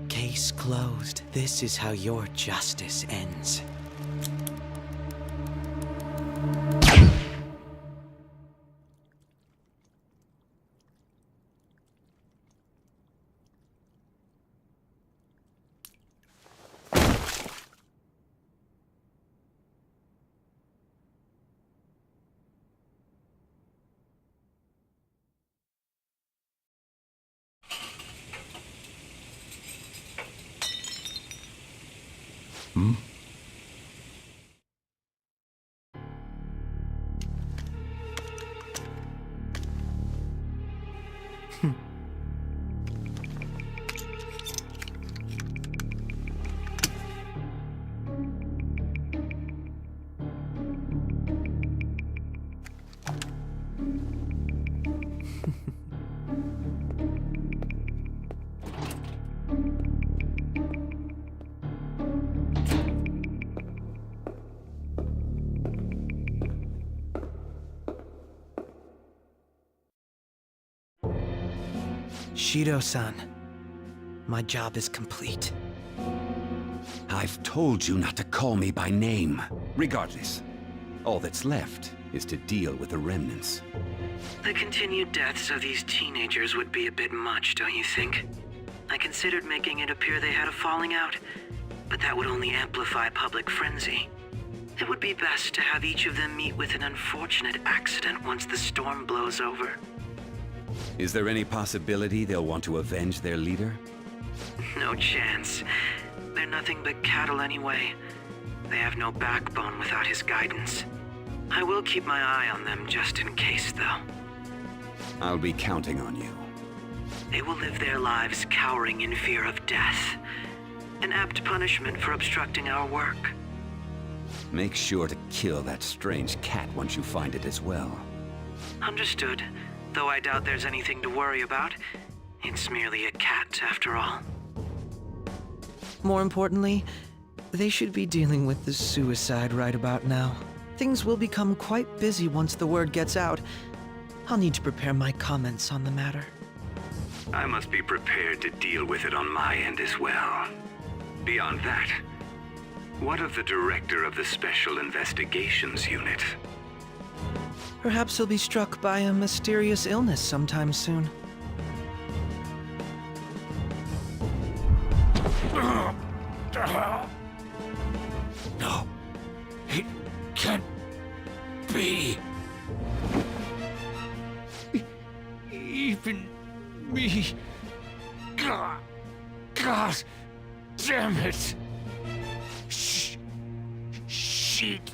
Case closed. This is how your justice ends. Hmm? Shido-san, my job is complete. I've told you not to call me by name. Regardless, all that's left is to deal with the remnants. The continued deaths of these teenagers would be a bit much, don't you think? I considered making it appear they had a falling out, but that would only amplify public frenzy. It would be best to have each of them meet with an unfortunate accident once the storm blows over. Is there any possibility they'll want to avenge their leader? No chance. They're nothing but cattle anyway. They have no backbone without his guidance. I will keep my eye on them just in case, though. I'll be counting on you. They will live their lives cowering in fear of death. An apt punishment for obstructing our work. Make sure to kill that strange cat once you find it as well. Understood. Though I doubt there's anything to worry about. It's merely a cat, after all. More importantly, they should be dealing with the suicide right about now. Things will become quite busy once the word gets out. I'll need to prepare my comments on the matter. I must be prepared to deal with it on my end as well. Beyond that, what of the director of the Special Investigations Unit? Perhaps he'll be struck by a mysterious illness sometime soon. No, it can't be. Even me. God damn it. Shit.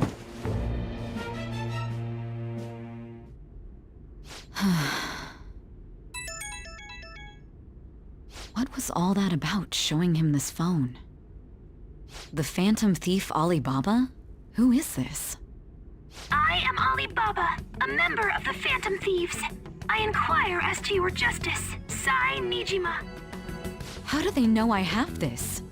What was all that about, showing him this phone? The Phantom Thief Alibaba? Who is this? I am Alibaba, a member of the Phantom Thieves. I inquire as to your justice, Sai Nijima. How do they know I have this?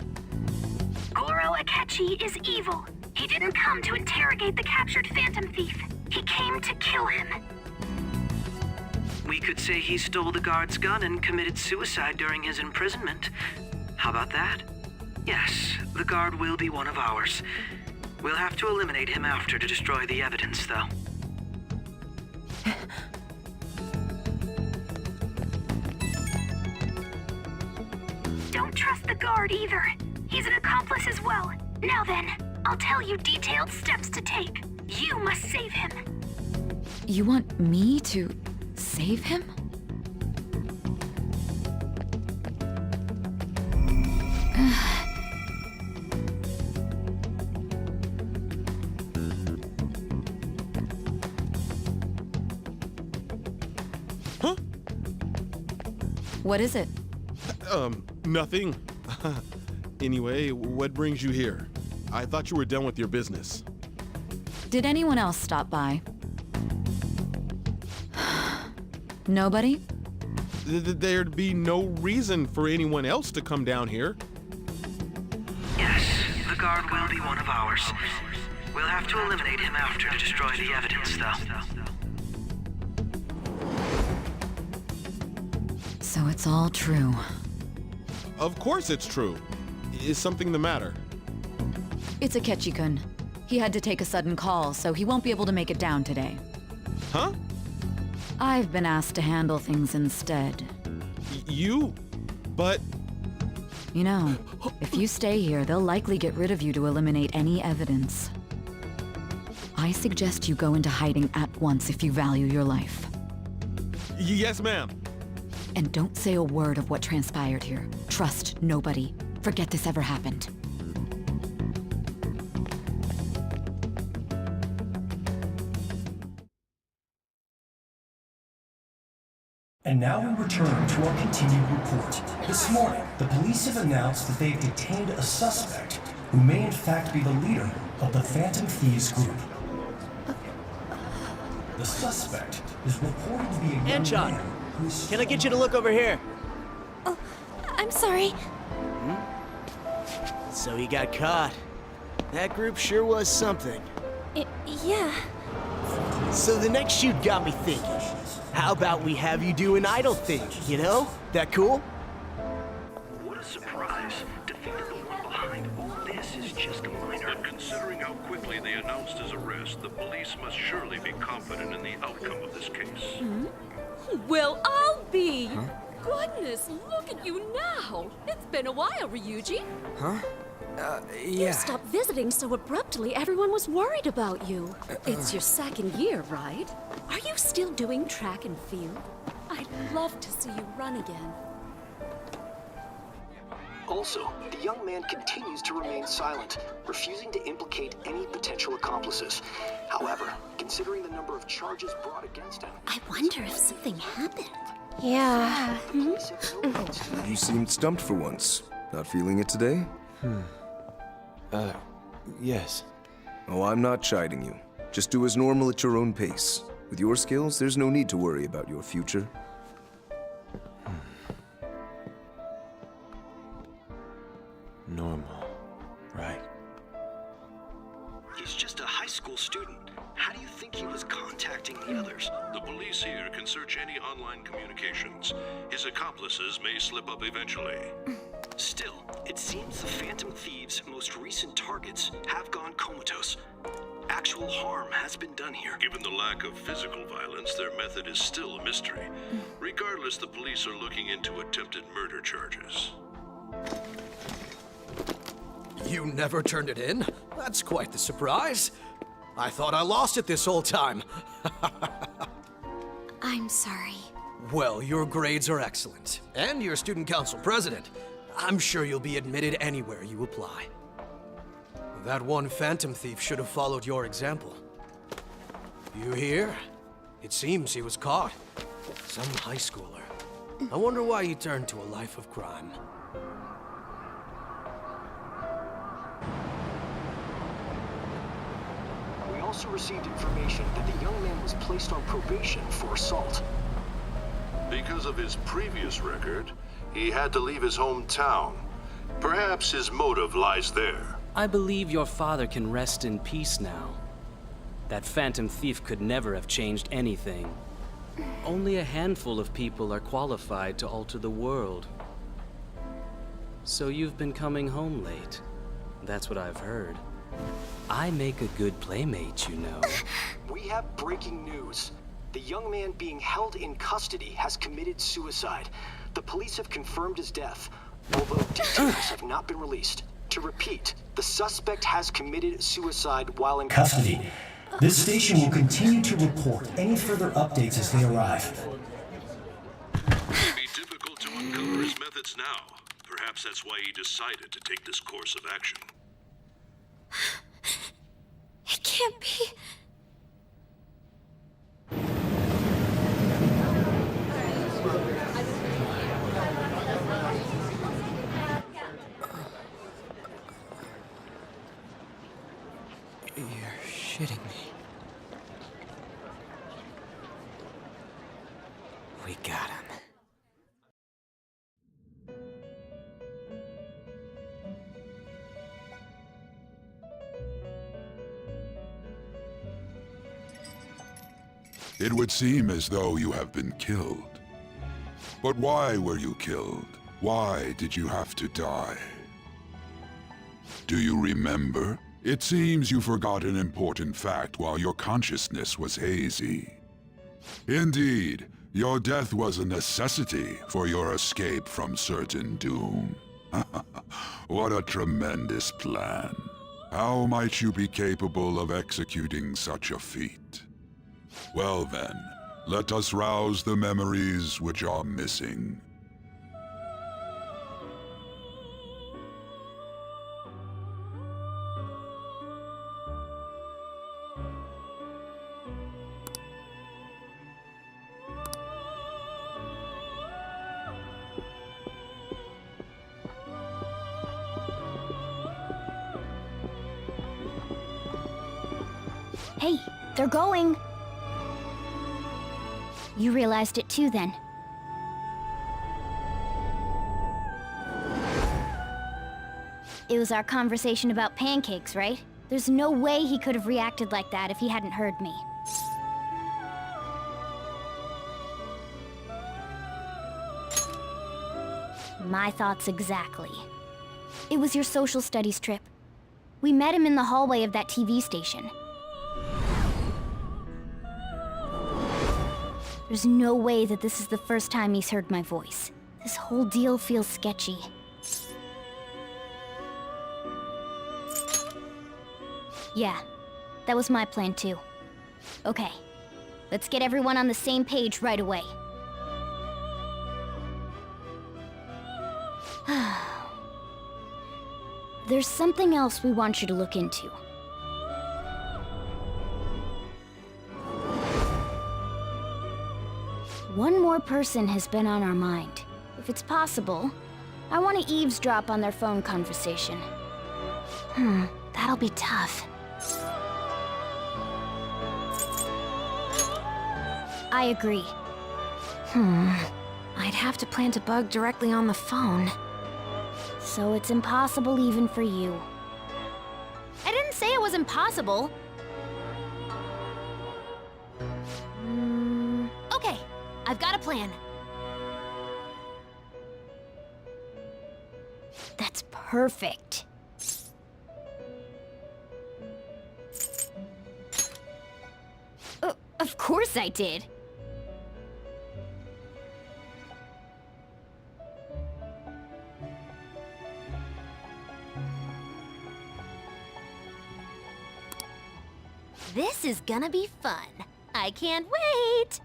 Goro Akechi is evil. He didn't come to interrogate the captured Phantom Thief. He came to kill him. We could say he stole the guard's gun and committed suicide during his imprisonment. How about that? Yes, the guard will be one of ours. We'll have to eliminate him after to destroy the evidence, though. Don't trust the guard either. He's an accomplice as well. Now then, I'll tell you detailed steps to take. You must save him. You want me to save him? Huh? What is it? Nothing. Anyway, what brings you here? I thought you were done with your business. Did anyone else stop by? Nobody? There'd be no reason for anyone else to come down here. Yes, the guard will be one of ours. We'll have to eliminate him after to destroy the evidence, though. So it's all true. Of course it's true. Is something the matter? It's Akechi-kun. He had to take a sudden call, so he won't be able to make it down today. Huh? I've been asked to handle things instead. You? But... You know, if you stay here, they'll likely get rid of you to eliminate any evidence. I suggest you go into hiding at once if you value your life. Yes, ma'am. And don't say a word of what transpired here. Trust nobody. Forget this ever happened. And now we return to our continued report. This morning, the police have announced that they've detained a suspect who may in fact be the leader of the Phantom Thieves group. The suspect is reported to be a young man who is... Can I get you to look over here? Oh, I'm sorry. So he got caught. That group sure was something. Yeah. So the next shoot got me thinking. How about we have you do an idol thing, you know? That cool? What a surprise. To think that the one behind all this is just a minor. But considering how quickly they announced his arrest, the police must surely be confident in the outcome of this case. Well, I'll be. Goodness, look at you now. It's been a while, Ryuji. Huh? You stopped visiting so abruptly, everyone was worried about you. It's your second year, right? Are you still doing track and field? I'd love to see you run again. Also, the young man continues to remain silent, refusing to implicate any potential accomplices. However, considering the number of charges brought against him... I wonder if something happened. Yeah. You seemed stumped for once. Not feeling it today? Yes. Oh, I'm not chiding you. Just do as normal at your own pace. With your skills, there's no need to worry about your future. Normal. Right. He's just a high school student. How do you think he was contacting the others? The police here can search any online communications. His accomplices may slip up eventually. Still, it seems the Phantom Thieves' most recent targets have gone comatose. Actual harm has been done here. Given the lack of physical violence, their method is still a mystery. Regardless, the police are looking into attempted murder charges. You never turned it in? That's quite the surprise. I thought I lost it this whole time. I'm sorry. Well, your grades are excellent. And you're student council president. I'm sure you'll be admitted anywhere you apply. That one Phantom Thief should have followed your example. You hear? It seems he was caught. Some high schooler. I wonder why he turned to a life of crime. We also received information that the young man was placed on probation for assault. Because of his previous record, he had to leave his hometown. Perhaps his motive lies there. I believe your father can rest in peace now. That Phantom Thief could never have changed anything. Only a handful of people are qualified to alter the world. So you've been coming home late. That's what I've heard. I make a good playmate, you know. We have breaking news. The young man being held in custody has committed suicide. The police have confirmed his death, although details have not been released. To repeat, the suspect has committed suicide while in Custody. This station will continue to report any further updates as they arrive. It may be difficult to uncover his methods now. Perhaps that's why he decided to take this course of action. It can't be. You're shitting me. We got him. It would seem as though you have been killed. But why were you killed? Why did you have to die? Do you remember? It seems you forgot an important fact while your consciousness was hazy. Indeed, your death was a necessity for your escape from certain doom. What a tremendous plan. How might you be capable of executing such a feat? Well then, let us rouse the memories which are missing. Hey, they're going! You realized it too, then. It was our conversation about pancakes, right? There's no way he could have reacted like that if he hadn't heard me. My thoughts exactly. It was your social studies trip. We met him in the hallway of that TV station. There's no way that this is the first time he's heard my voice. This whole deal feels sketchy. Yeah, that was my plan too. Okay, let's get everyone on the same page right away. there's something else we want you to look into. One more person has been on our mind. If it's possible, I want to eavesdrop on their phone conversation. That'll be tough. I agree. I'd have to plant a bug directly on the phone. So it's impossible even for you. I didn't say it was impossible. Okay, I've got a plan. That's perfect. Of course I did. This is gonna be fun. I can't wait!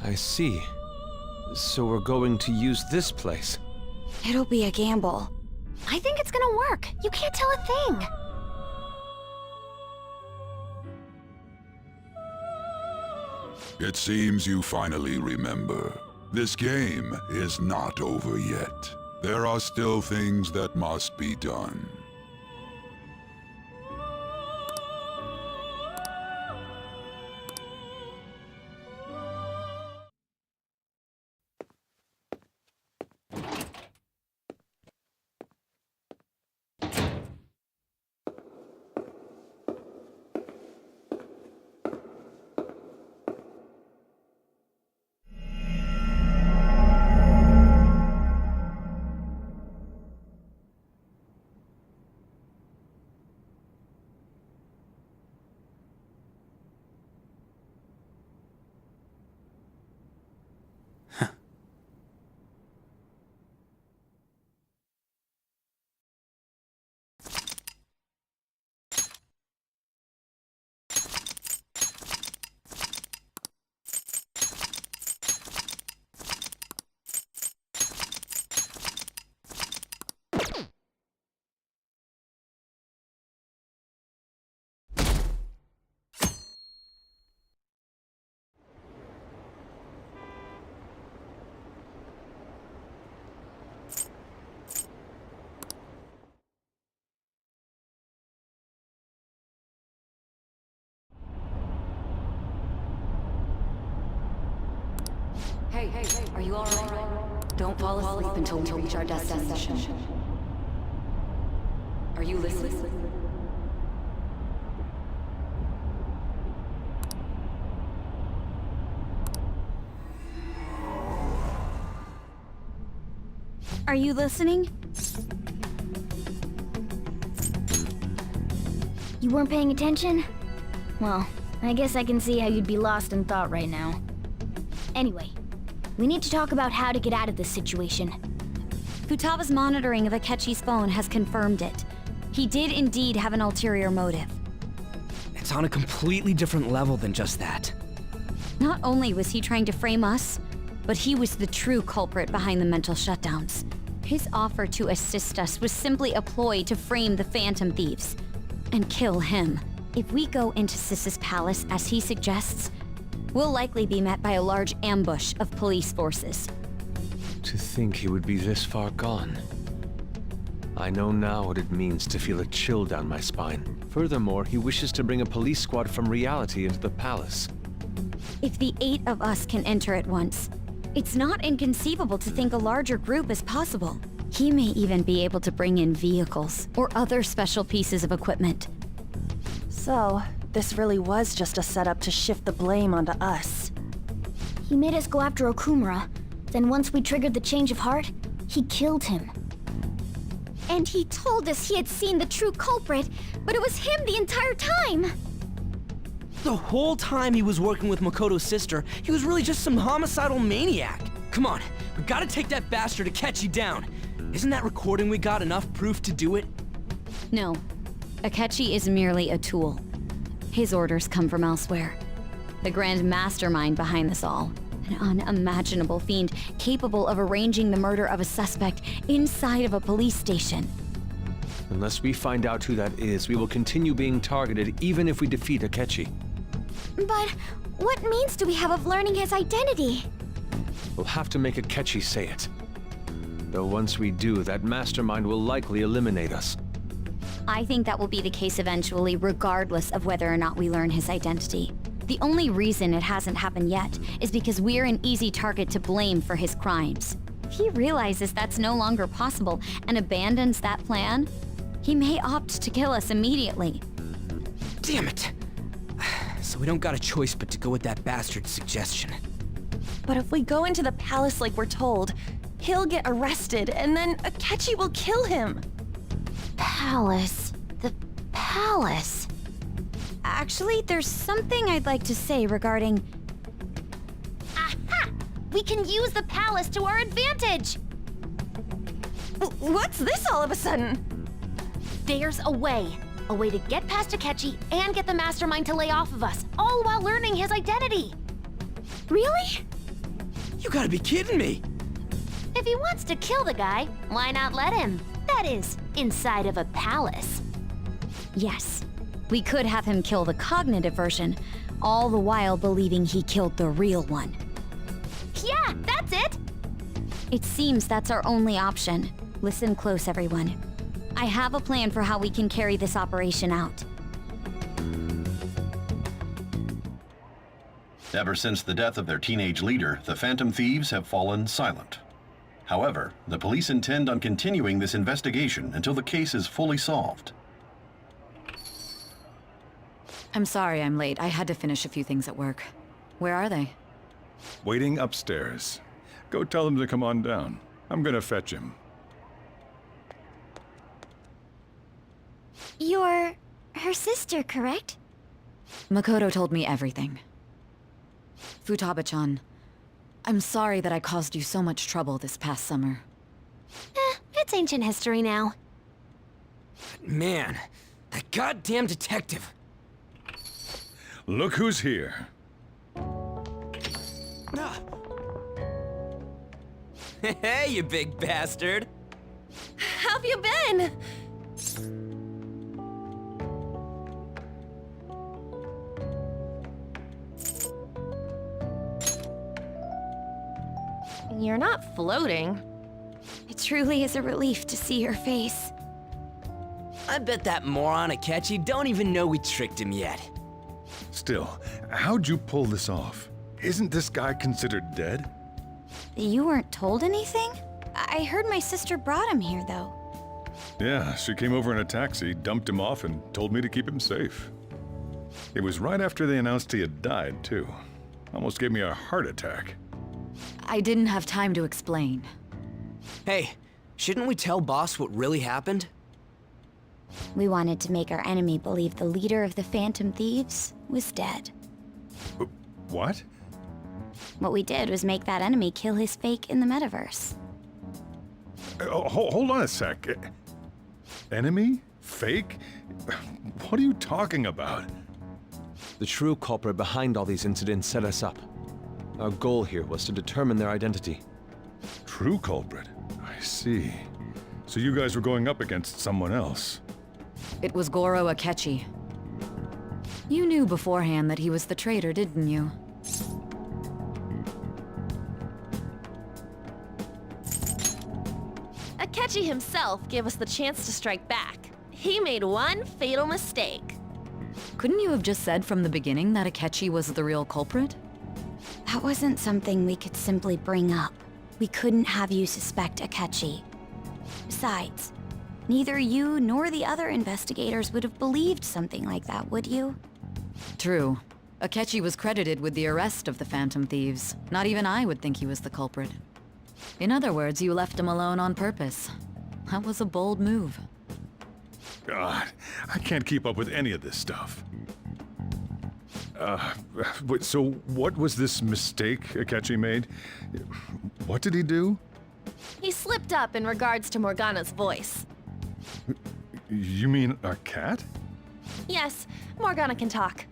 I see. So we're going to use this place. It'll be a gamble. I think it's gonna work. You can't tell a thing. It seems you finally remember. This game is not over yet. There are still things that must be done. Hey, are you alright? Don't fall asleep until we reach our destination. Are you listening? Are you listening? You weren't paying attention? Well, I guess I can see how you'd be lost in thought right now. Anyway, we need to talk about how to get out of this situation. Futaba's monitoring of Akechi's phone has confirmed it. He did indeed have an ulterior motive. It's on a completely different level than just that. Not only was he trying to frame us, but he was the true culprit behind the mental shutdowns. His offer to assist us was simply a ploy to frame the Phantom Thieves and kill him. If we go into Sis's palace as he suggests, we'll likely be met by a large ambush of police forces. To think he would be this far gone. I know now what it means to feel a chill down my spine. Furthermore, he wishes to bring a police squad from reality into the palace. If the 8 of us can enter at once, it's not inconceivable to think a larger group is possible. He may even be able to bring in vehicles or other special pieces of equipment. So, this really was just a setup to shift the blame onto us. He made us go after Okumura, then once we triggered the change of heart, he killed him. And he told us he had seen the true culprit, but it was him the entire time! The whole time he was working with Makoto's sister, he was really just some homicidal maniac. Come on, we gotta take that bastard Akechi down. Isn't that recording we got enough proof to do it? No. Akechi is merely a tool. His orders come from elsewhere. The grand mastermind behind this all. An unimaginable fiend capable of arranging the murder of a suspect inside of a police station. Unless we find out who that is, we will continue being targeted even if we defeat Akechi. But what means do we have of learning his identity? We'll have to make Akechi say it. Though once we do, that mastermind will likely eliminate us. I think that will be the case eventually, regardless of whether or not we learn his identity. The only reason it hasn't happened yet is because we're an easy target to blame for his crimes. If he realizes that's no longer possible and abandons that plan, he may opt to kill us immediately. Damn it! So we don't got a choice but to go with that bastard's suggestion. But if we go into the palace like we're told, he'll get arrested, and then Akechi will kill him. Palace. The palace. Actually, there's something I'd like to say regarding... Aha! We can use the palace to our advantage! What's this all of a sudden? There's a way. A way to get past Akechi and get the mastermind to lay off of us, all while learning his identity. Really? You gotta be kidding me! If he wants to kill the guy, why not let him? That is, inside of a palace. Yes, we could have him kill the cognitive version, all the while believing he killed the real one. Yeah, that's it! It seems that's our only option. Listen close, everyone. I have a plan for how we can carry this operation out. Ever since the death of their teenage leader, the Phantom Thieves have fallen silent. However, the police intend on continuing this investigation until the case is fully solved. I'm sorry I'm late. I had to finish a few things at work. Where are they? Waiting upstairs. Go tell them to come on down. I'm gonna fetch him. You're her sister, correct? Makoto told me everything. Futaba-chan, I'm sorry that I caused you so much trouble this past summer. It's ancient history now. Man, that goddamn detective. Look who's here. Hey, you big bastard. How have you been? You're not floating. It truly is a relief to see your face. I bet that moron Akechi don't even know we tricked him yet. Still, how'd you pull this off? Isn't this guy considered dead? You weren't told anything? I heard my sister brought him here, though. Yeah, she came over in a taxi, dumped him off, and told me to keep him safe. It was right after they announced he had died, too. Almost gave me a heart attack. I didn't have time to explain. Hey, shouldn't we tell boss what really happened? We wanted to make our enemy believe the leader of the Phantom Thieves was dead. What? What we did was make that enemy kill his fake in the metaverse. Hold on a sec. Enemy? Fake? What are you talking about? The true culprit behind all these incidents set us up. Our goal here was to determine their identity. True culprit? I see. So you guys were going up against someone else. It was Goro Akechi. You knew beforehand that he was the traitor, didn't you? Akechi himself gave us the chance to strike back. He made one fatal mistake. Couldn't you have just said from the beginning that Akechi was the real culprit? That wasn't something we could simply bring up. We couldn't have you suspect Akechi. Besides, neither you nor the other investigators would have believed something like that, would you? True. Akechi was credited with the arrest of the Phantom Thieves. Not even I would think he was the culprit. In other words, you left him alone on purpose. That was a bold move. God, I can't keep up with any of this stuff. So what was this mistake Akechi made? What did he do? He slipped up in regards to Morgana's voice. You mean a cat? Yes, Morgana can talk.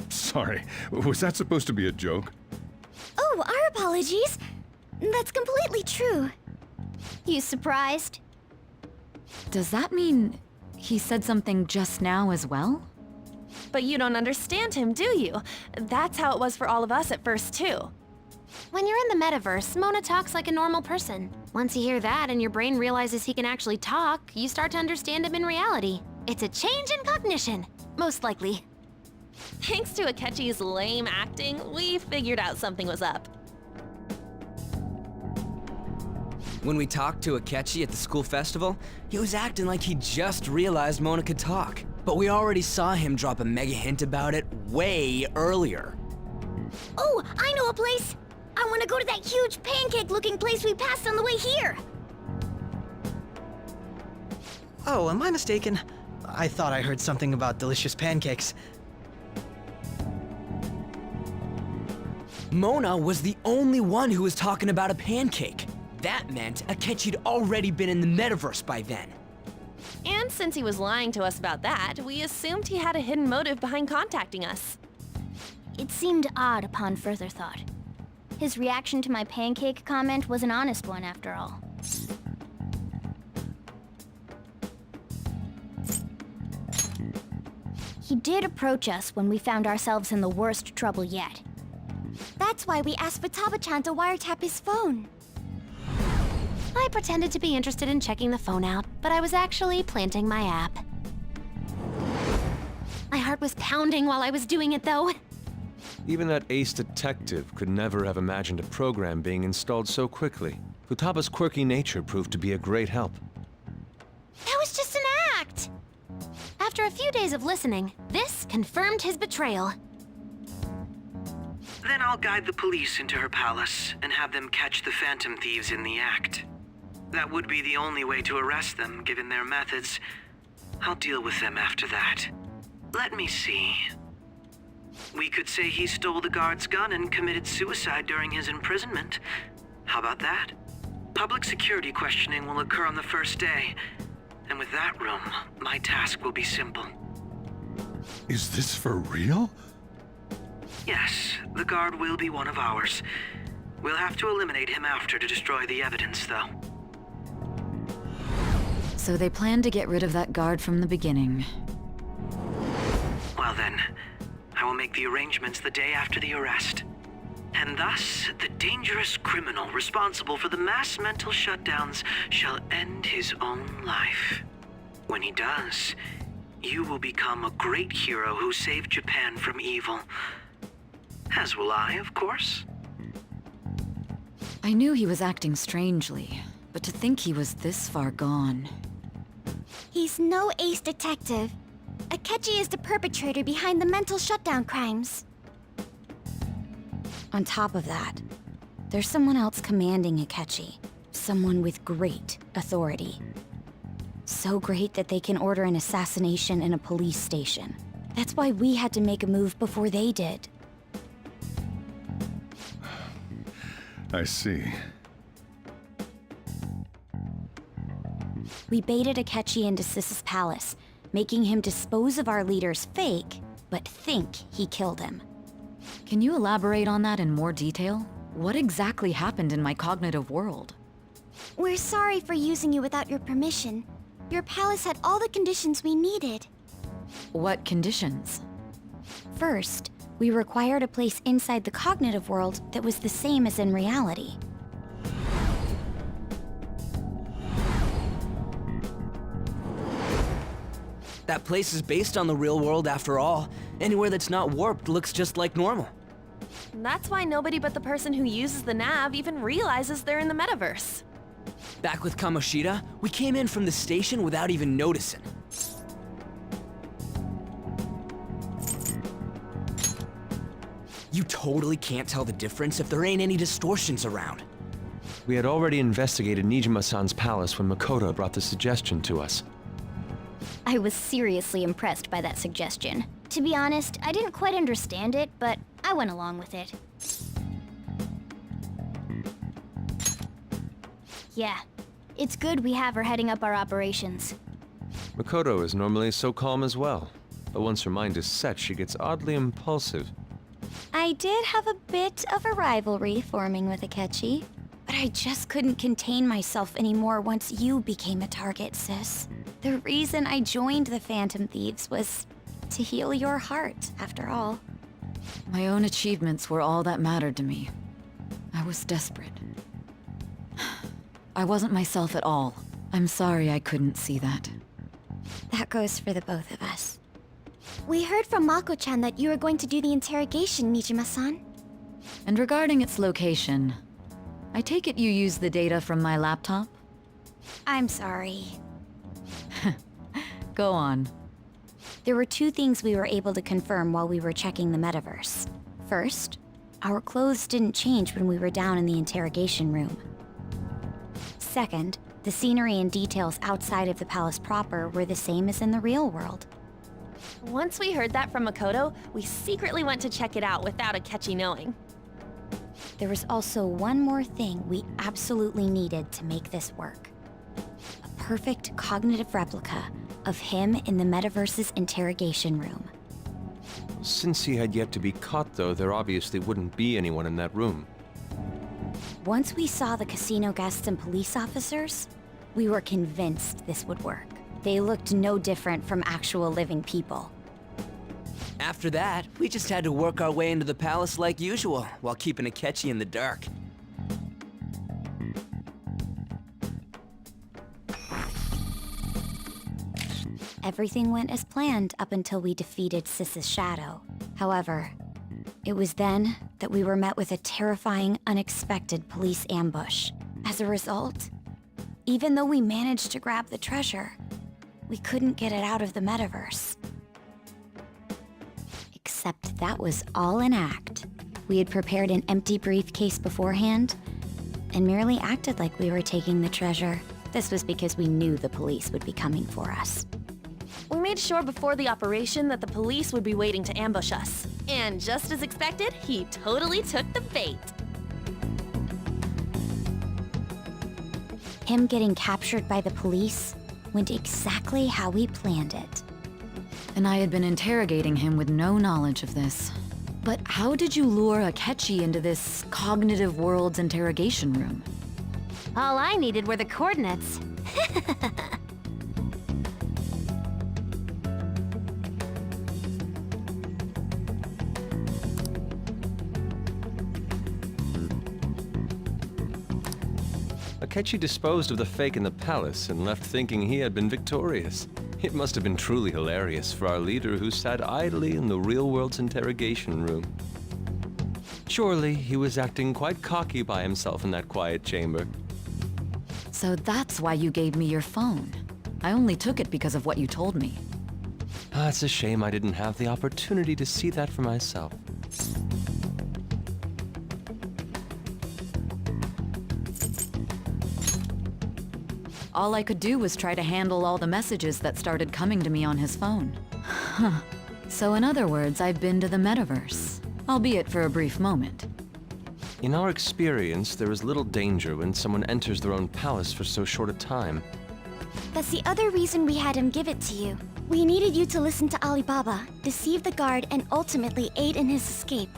Sorry. Was that supposed to be a joke? Oh, our apologies. That's completely true. You surprised? Does that mean he said something just now as well? But you don't understand him, do you? That's how it was for all of us at first, too. When you're in the metaverse, Mona talks like a normal person. Once you hear that and your brain realizes he can actually talk, you start to understand him in reality. It's a change in cognition, most likely. Thanks to Akechi's lame acting, we figured out something was up. When we talked to Akechi at the school festival, he was acting like he just realized Mona could talk. But we already saw him drop a mega hint about it way earlier. Oh, I know a place! I want to go to that huge pancake-looking place we passed on the way here! Oh, am I mistaken? I thought I heard something about delicious pancakes. Mona was the only one who was talking about a pancake. That meant Akechi'd already been in the metaverse by then. And since he was lying to us about that, we assumed he had a hidden motive behind contacting us. It seemed odd upon further thought. His reaction to my pancake comment was an honest one, after all. He did approach us when we found ourselves in the worst trouble yet. That's why we asked Futaba-chan to wiretap his phone. I pretended to be interested in checking the phone out, but I was actually planting my app. My heart was pounding while I was doing it, though. Even that ace detective could never have imagined a program being installed so quickly. Futaba's quirky nature proved to be a great help. That was just an act! After a few days of listening, this confirmed his betrayal. Then I'll guide the police into her palace and have them catch the Phantom Thieves in the act. That would be the only way to arrest them, given their methods. I'll deal with them after that. Let me see. We could say he stole the guard's gun and committed suicide during his imprisonment. How about that? Public security questioning will occur on the first day. And with that room, my task will be simple. Is this for real? Yes, the guard will be one of ours. We'll have to eliminate him after to destroy the evidence, though. So they planned to get rid of that guard from the beginning. Well then, I will make the arrangements the day after the arrest. And thus, the dangerous criminal responsible for the mass mental shutdowns shall end his own life. When he does, you will become a great hero who saved Japan from evil. As will I, of course. I knew he was acting strangely, but to think he was this far gone. He's no ace detective. Akechi is the perpetrator behind the mental shutdown crimes. On top of that, there's someone else commanding Akechi. Someone with great authority. So great that they can order an assassination in a police station. That's why we had to make a move before they did. I see. We baited Akechi into Sis's palace, making him dispose of our leader's fake, but think he killed him. Can you elaborate on that in more detail? What exactly happened in my cognitive world? We're sorry for using you without your permission. Your palace had all the conditions we needed. What conditions? First, we required a place inside the cognitive world that was the same as in reality. That place is based on the real world after all. Anywhere that's not warped looks just like normal. That's why nobody but the person who uses the nav even realizes they're in the metaverse. Back with Kamoshida, we came in from the station without even noticing. You totally can't tell the difference if there ain't any distortions around. We had already investigated Nijima-san's palace when Makoto brought the suggestion to us. I was seriously impressed by that suggestion. To be honest, I didn't quite understand it, but I went along with it. Yeah, it's good we have her heading up our operations. Makoto is normally so calm as well, but once her mind is set, she gets oddly impulsive. I did have a bit of a rivalry forming with Akechi, but I just couldn't contain myself anymore once you became a target, sis. The reason I joined the Phantom Thieves was to heal your heart, after all. My own achievements were all that mattered to me. I was desperate. I wasn't myself at all. I'm sorry I couldn't see that. That goes for the both of us. We heard from Mako-chan that you were going to do the interrogation, Nijima-san. And regarding its location, I take it you used the data from my laptop? I'm sorry. Go on. There were two things we were able to confirm while we were checking the metaverse. First, our clothes didn't change when we were down in the interrogation room. Second, the scenery and details outside of the palace proper were the same as in the real world. Once we heard that from Makoto, we secretly went to check it out without Akechi knowing. There was also one more thing we absolutely needed to make this work. A perfect cognitive replica of him in the metaverse's interrogation room. Since he had yet to be caught, though, there obviously wouldn't be anyone in that room. Once we saw the casino guests and police officers, we were convinced this would work. They looked no different from actual living people. After that, we just had to work our way into the palace like usual, while keeping Akechi in the dark. Everything went as planned up until we defeated Sis's shadow. However, it was then that we were met with a terrifying, unexpected police ambush. As a result, even though we managed to grab the treasure, we couldn't get it out of the metaverse. Except that was all an act. We had prepared an empty briefcase beforehand and merely acted like we were taking the treasure. This was because we knew the police would be coming for us. We made sure before the operation that the police would be waiting to ambush us. And just as expected, he totally took the bait. Him getting captured by the police went exactly how we planned it. And I had been interrogating him with no knowledge of this. But how did you lure Akechi into this cognitive world's interrogation room? All I needed were the coordinates. Akechi disposed of the fake in the palace and left thinking he had been victorious. It must have been truly hilarious for our leader who sat idly in the real world's interrogation room. Surely he was acting quite cocky by himself in that quiet chamber. So that's why you gave me your phone. I only took it because of what you told me. It's a shame I didn't have the opportunity to see that for myself. All I could do was try to handle all the messages that started coming to me on his phone. Huh. So in other words, I've been to the metaverse, albeit for a brief moment. In our experience, there is little danger when someone enters their own palace for so short a time. That's the other reason we had him give it to you. We needed you to listen to Alibaba, deceive the guard, and ultimately aid in his escape.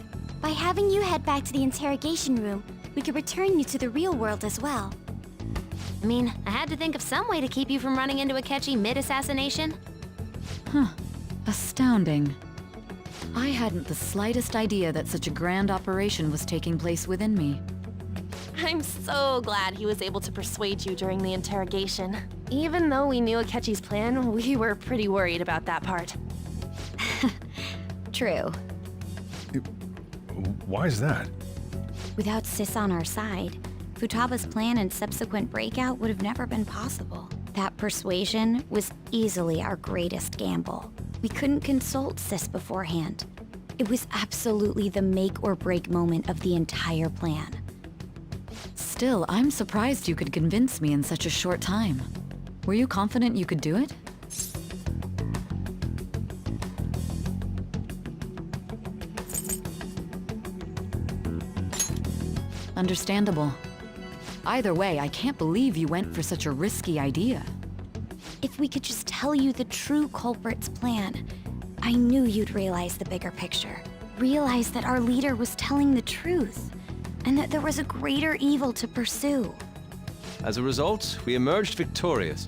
By having you head back to the interrogation room, we could return you to the real world as well. I mean, I had to think of some way to keep you from running into Akechi mid-assassination. Huh. Astounding. I hadn't the slightest idea that such a grand operation was taking place within me. I'm so glad he was able to persuade you during the interrogation. Even though we knew Akechi's plan, we were pretty worried about that part. True. Why is that? Without Sis on our side, Futaba's plan and subsequent breakout would have never been possible. That persuasion was easily our greatest gamble. We couldn't consult Sis beforehand. It was absolutely the make or break moment of the entire plan. Still, I'm surprised you could convince me in such a short time. Were you confident you could do it? Understandable. Either way, I can't believe you went for such a risky idea. If we could just tell you the true culprit's plan, I knew you'd realize the bigger picture. Realize that our leader was telling the truth, and that there was a greater evil to pursue. As a result, we emerged victorious.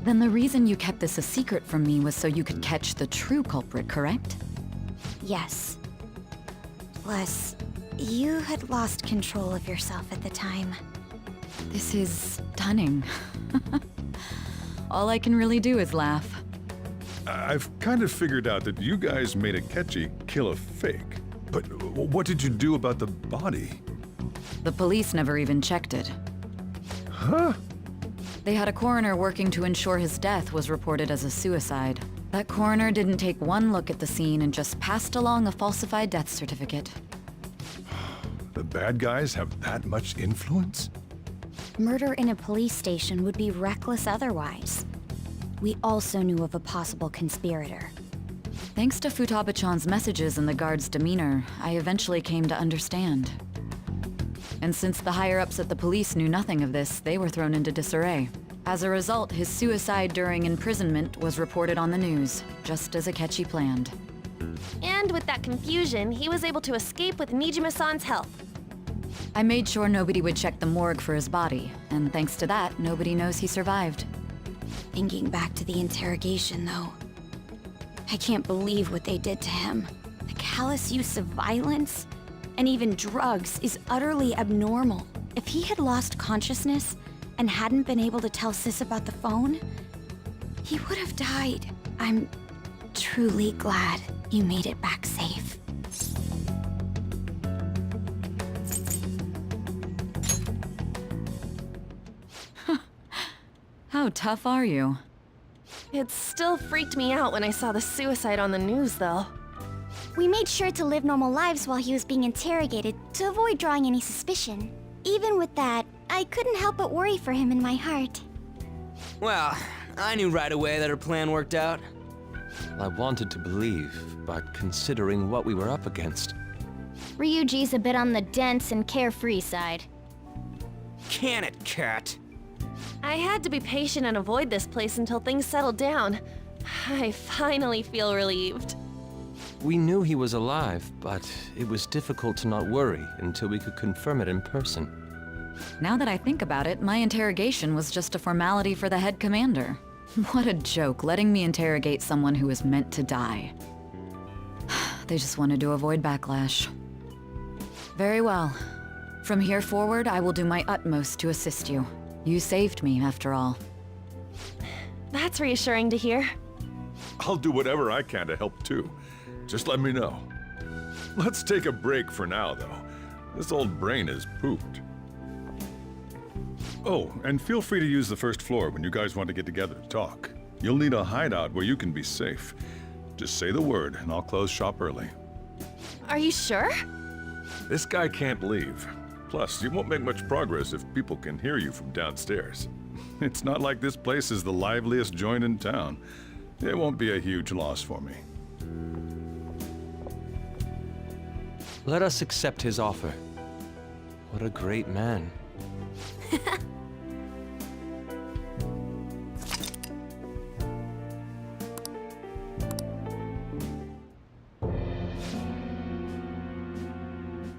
Then the reason you kept this a secret from me was so you could catch the true culprit, correct? Yes. Plus, you had lost control of yourself at the time. This is stunning. All I can really do is laugh. I've kind of figured out that you guys made Akechi kill a fake. But what did you do about the body? The police never even checked it. Huh? They had a coroner working to ensure his death was reported as a suicide. That coroner didn't take one look at the scene and just passed along a falsified death certificate. The bad guys have that much influence? Murder in a police station would be reckless otherwise. We also knew of a possible conspirator. Thanks to Futaba-chan's messages and the guard's demeanor, I eventually came to understand. And since the higher-ups at the police knew nothing of this, they were thrown into disarray. As a result, his suicide during imprisonment was reported on the news, just as Akechi planned. And with that confusion, he was able to escape with Nijima-san's help. I made sure nobody would check the morgue for his body, and thanks to that, nobody knows he survived. Thinking back to the interrogation, though, I can't believe what they did to him. The callous use of violence, and even drugs, is utterly abnormal. If he had lost consciousness and hadn't been able to tell Sis about the phone, he would have died. I'm truly glad you made it back safe. How tough are you? It still freaked me out when I saw the suicide on the news, though. We made sure to live normal lives while he was being interrogated to avoid drawing any suspicion. Even with that, I couldn't help but worry for him in my heart. Well, I knew right away that her plan worked out. I wanted to believe, but considering what we were up against... Ryuji's a bit on the dense and carefree side. Can it, cat? I had to be patient and avoid this place until things settled down. I finally feel relieved. We knew he was alive, but it was difficult to not worry until we could confirm it in person. Now that I think about it, my interrogation was just a formality for the head commander. What a joke, letting me interrogate someone who was meant to die. They just wanted to avoid backlash. Very well. From here forward, I will do my utmost to assist you. You saved me, after all. That's reassuring to hear. I'll do whatever I can to help too. Just let me know. Let's take a break for now, though. This old brain is pooped. Oh, and feel free to use the first floor when you guys want to get together to talk. You'll need a hideout where you can be safe. Just say the word, and I'll close shop early. Are you sure? This guy can't leave. Plus, you won't make much progress if people can hear you from downstairs. It's not like this place is the liveliest joint in town. It won't be a huge loss for me. Let us accept his offer. What a great man.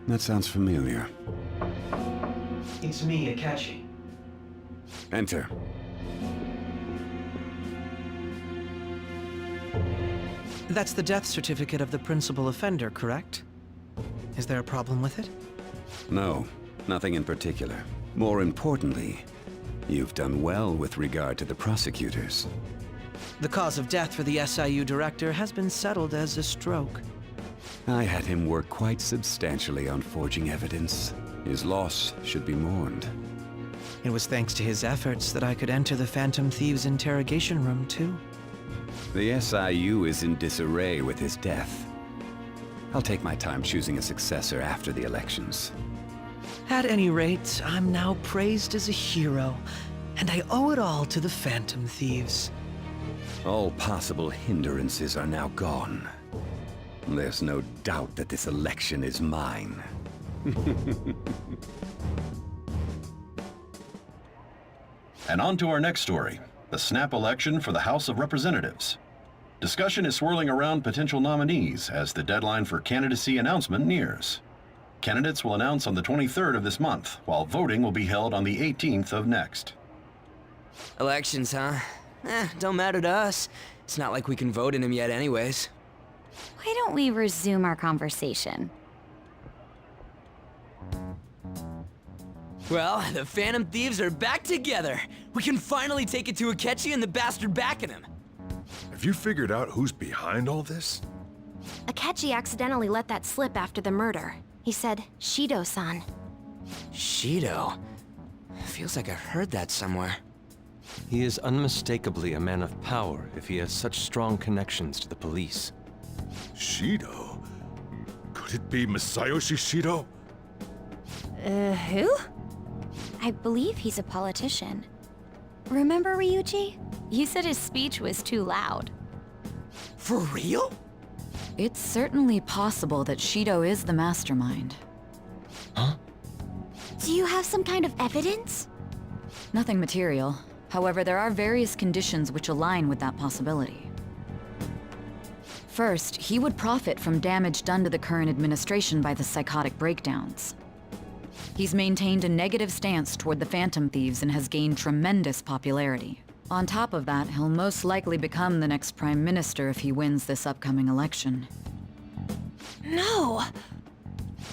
That sounds familiar. It's me, Akechi. Enter. That's the death certificate of the principal offender, correct? Is there a problem with it? No, nothing in particular. More importantly, you've done well with regard to the prosecutors. The cause of death for the SIU director has been settled as a stroke. I had him work quite substantially on forging evidence. His loss should be mourned. It was thanks to his efforts that I could enter the Phantom Thieves' interrogation room, too. The SIU is in disarray with his death. I'll take my time choosing a successor after the elections. At any rate, I'm now praised as a hero, and I owe it all to the Phantom Thieves. All possible hindrances are now gone. There's no doubt that this election is mine. And on to our next story. the snap election for the House of Representatives. Discussion is swirling around potential nominees as the deadline for candidacy announcement nears. Candidates will announce on the 23rd of this month, while voting will be held on the 18th of next. Elections, huh? Don't matter to us. It's not like we can vote in them yet anyways. Why don't we resume our conversation? Well, the Phantom Thieves are back together. We can finally take it to Akechi and the bastard backing him. Have you figured out who's behind all this? Akechi accidentally let that slip after the murder. He said, Shido-san. Shido? Feels like I've heard that somewhere. He is unmistakably a man of power if he has such strong connections to the police. Shido? Could it be Masayoshi Shido? Who? I believe he's a politician. Remember Ryuji? You said his speech was too loud. For real? It's certainly possible that Shido is the mastermind. Huh? Do you have some kind of evidence? Nothing material. However, there are various conditions which align with that possibility. First, he would profit from damage done to the current administration by the psychotic breakdowns. He's maintained a negative stance toward the Phantom Thieves and has gained tremendous popularity. On top of that, he'll most likely become the next Prime Minister if he wins this upcoming election. No!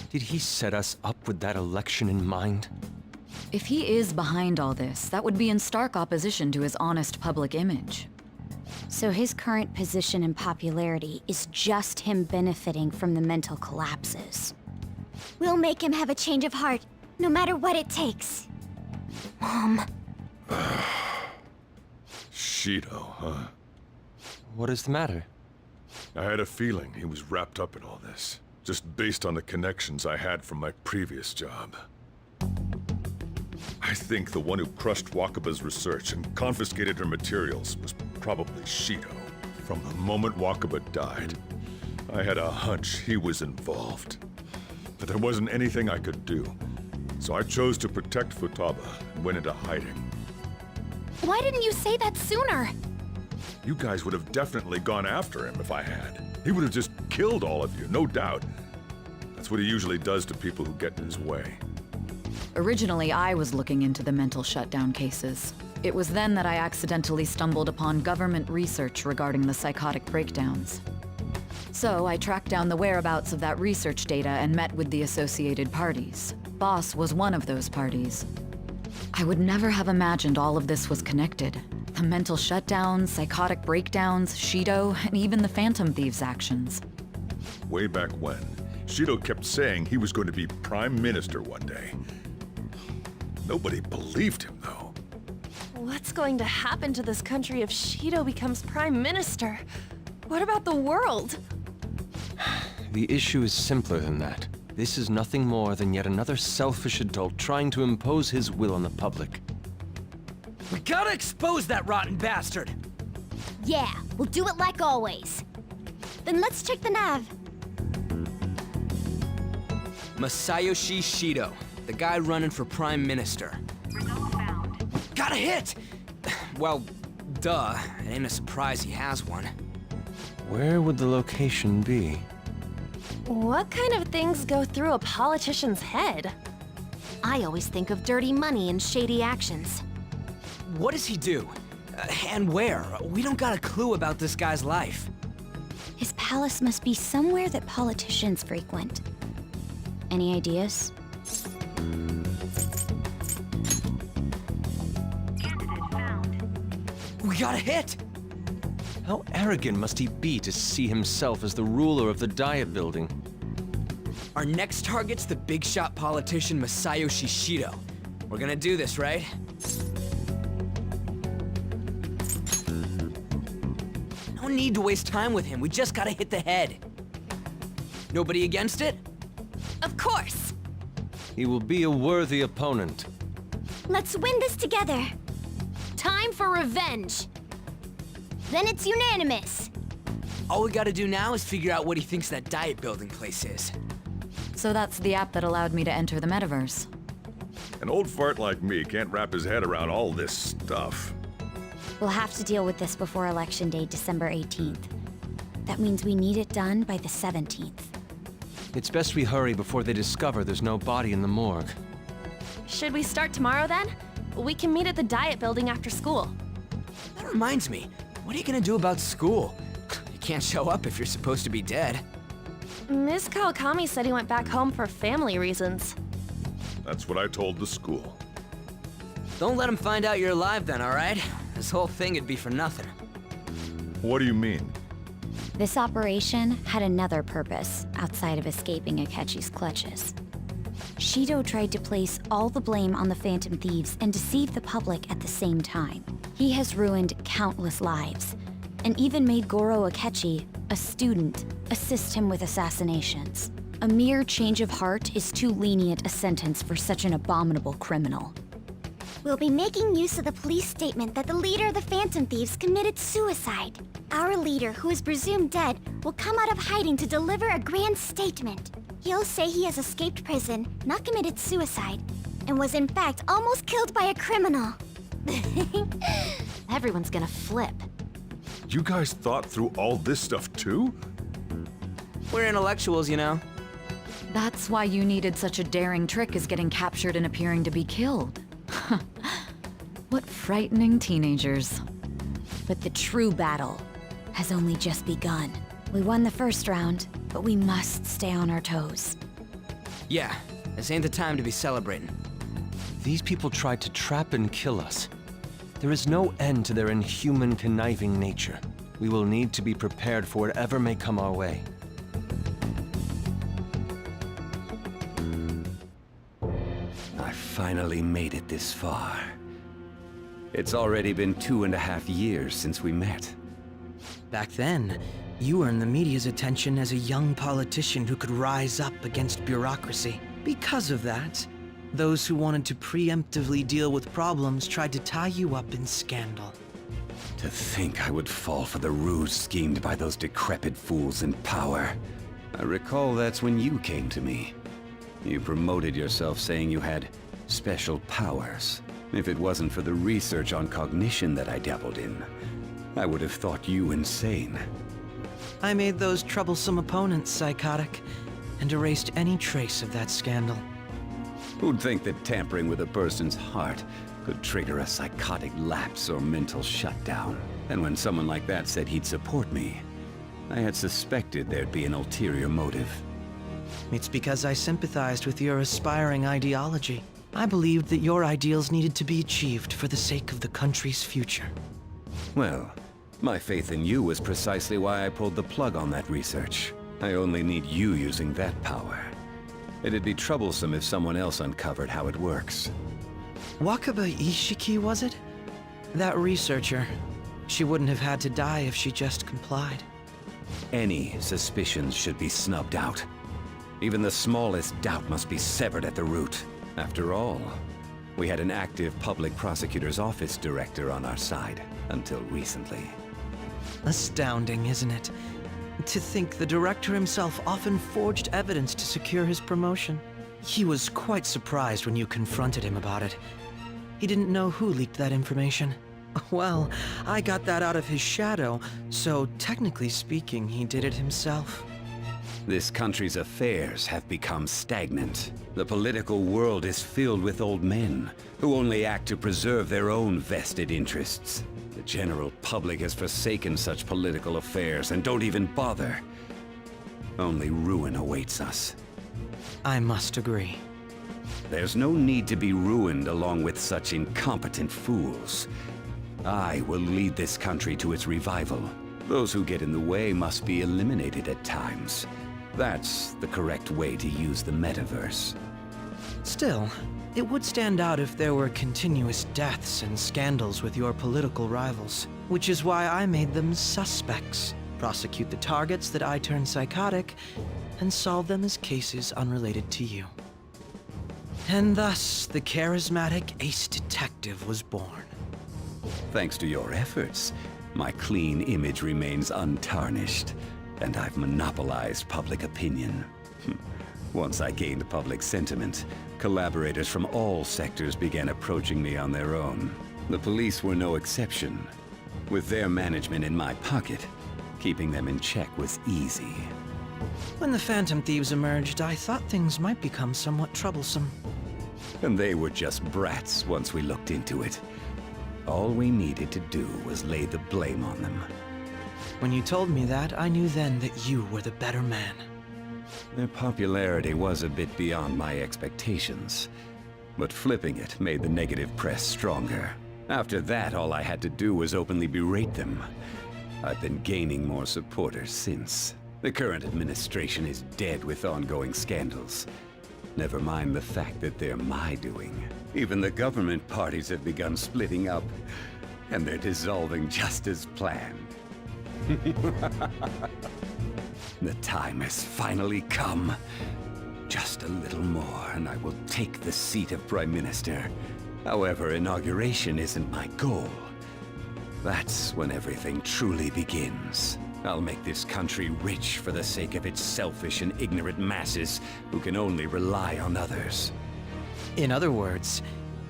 Did he set us up with that election in mind? If he is behind all this, that would be in stark opposition to his honest public image. So his current position and popularity is just him benefiting from the mental collapses. We'll make him have a change of heart, no matter what it takes. Mom. Shido, huh? What is the matter? I had a feeling he was wrapped up in all this, just based on the connections I had from my previous job. I think the one who crushed Wakaba's research and confiscated her materials was probably Shido. From the moment Wakaba died, I had a hunch he was involved. But there wasn't anything I could do, so I chose to protect Futaba and went into hiding. Why didn't you say that sooner? You guys would have definitely gone after him if I had. He would have just killed all of you, no doubt. That's what he usually does to people who get in his way. Originally, I was looking into the mental shutdown cases. It was then that I accidentally stumbled upon government research regarding the psychotic breakdowns. So I tracked down the whereabouts of that research data and met with the associated parties. Boss was one of those parties. I would never have imagined all of this was connected. The mental shutdowns, psychotic breakdowns, Shido, and even the Phantom Thieves' actions. Way back when, Shido kept saying he was going to be Prime Minister one day. Nobody believed him, though. What's going to happen to this country if Shido becomes Prime Minister? What about the world? The issue is simpler than that. This is nothing more than yet another selfish adult trying to impose his will on the public. We gotta expose that rotten bastard! Yeah, we'll do it like always. Then let's check the nav. Masayoshi Shido, the guy running for Prime Minister. Got a hit! Well, duh. It ain't a surprise he has one. Where would the location be? What kind of things go through a politician's head? I always think of dirty money and shady actions. What does he do? And where? We don't got a clue about this guy's life. His palace must be somewhere that politicians frequent. Any ideas? We got a hit! How arrogant must he be to see himself as the ruler of the Diet Building? Our next target's the big shot politician Masayoshi Shido. We're gonna do this, right? No need to waste time with him. We just gotta hit the head. Nobody against it? Of course! He will be a worthy opponent. Let's win this together. Time for revenge! Then it's unanimous. All we gotta do now is figure out what he thinks that diet building place is. So that's the app that allowed me to enter the metaverse. An old fart like me can't wrap his head around all this stuff. We'll have to deal with this before Election Day, December 18th. That means we need it done by the 17th. It's best we hurry before they discover there's no body in the morgue. Should we start tomorrow then? We can meet at the Diet Building after school. That reminds me, what are you gonna do about school? You can't show up if you're supposed to be dead. Ms. Kawakami said he went back home for family reasons. That's what I told the school. Don't let him find out you're alive then, alright? This whole thing would be for nothing. What do you mean? This operation had another purpose outside of escaping Akechi's clutches. Shido tried to place all the blame on the Phantom Thieves and deceive the public at the same time. He has ruined countless lives, and even made Goro Akechi, a student, assist him with assassinations. A mere change of heart is too lenient a sentence for such an abominable criminal. We'll be making use of the police statement that the leader of the Phantom Thieves committed suicide. Our leader, who is presumed dead, will come out of hiding to deliver a grand statement. He'll say he has escaped prison, not committed suicide, and was in fact almost killed by a criminal. Everyone's gonna flip. You guys thought through all this stuff too? We're intellectuals, you know. That's why you needed such a daring trick as getting captured and appearing to be killed. What frightening teenagers. But the true battle has only just begun. We won the first round, but we must stay on our toes. Yeah, this ain't the time to be celebrating. These people tried to trap and kill us. There is no end to their inhuman, conniving nature. We will need to be prepared for whatever may come our way. I finally made it this far. It's already been 2.5 years since we met. Back then, you earned the media's attention as a young politician who could rise up against bureaucracy. Because of that, those who wanted to preemptively deal with problems tried to tie you up in scandal. To think I would fall for the ruse schemed by those decrepit fools in power. I recall that's when you came to me. You promoted yourself saying you had special powers. If it wasn't for the research on cognition that I dabbled in, I would have thought you insane. I made those troublesome opponents psychotic, and erased any trace of that scandal. Who'd think that tampering with a person's heart could trigger a psychotic lapse or mental shutdown? And when someone like that said he'd support me, I had suspected there'd be an ulterior motive. It's because I sympathized with your aspiring ideology. I believed that your ideals needed to be achieved for the sake of the country's future. Well, my faith in you was precisely why I pulled the plug on that research. I only need you using that power. It'd be troublesome if someone else uncovered how it works. Wakaba Ishiki, was it? That researcher. She wouldn't have had to die if she just complied. Any suspicions should be snubbed out. Even the smallest doubt must be severed at the root. After all, we had an active public prosecutor's office director on our side, until recently. Astounding, isn't it? To think the director himself often forged evidence to secure his promotion. He was quite surprised when you confronted him about it. He didn't know who leaked that information. Well, I got that out of his shadow, so technically speaking, he did it himself. This country's affairs have become stagnant. The political world is filled with old men who only act to preserve their own vested interests. The general public has forsaken such political affairs and don't even bother. Only ruin awaits us. I must agree. There's no need to be ruined along with such incompetent fools. I will lead this country to its revival. Those who get in the way must be eliminated at times. That's the correct way to use the metaverse. Still, it would stand out if there were continuous deaths and scandals with your political rivals, which is why I made them suspects. Prosecute the targets that I turn psychotic, and solve them as cases unrelated to you. And thus, the charismatic ace detective was born. Thanks to your efforts, my clean image remains untarnished, and I've monopolized public opinion. Once I gained public sentiment, collaborators from all sectors began approaching me on their own. The police were no exception. With their management in my pocket, keeping them in check was easy. When the Phantom Thieves emerged, I thought things might become somewhat troublesome. And they were just brats once we looked into it. All we needed to do was lay the blame on them. When you told me that, I knew then that you were the better man. Their popularity was a bit beyond my expectations, but flipping it made the negative press stronger. After that, all I had to do was openly berate them. I've been gaining more supporters since. The current administration is dead with ongoing scandals. Never mind the fact that they're my doing. Even the government parties have begun splitting up, and they're dissolving just as planned. The time has finally come. Just a little more, and I will take the seat of Prime Minister. However, inauguration isn't my goal. That's when everything truly begins. I'll make this country rich for the sake of its selfish and ignorant masses who can only rely on others. In other words,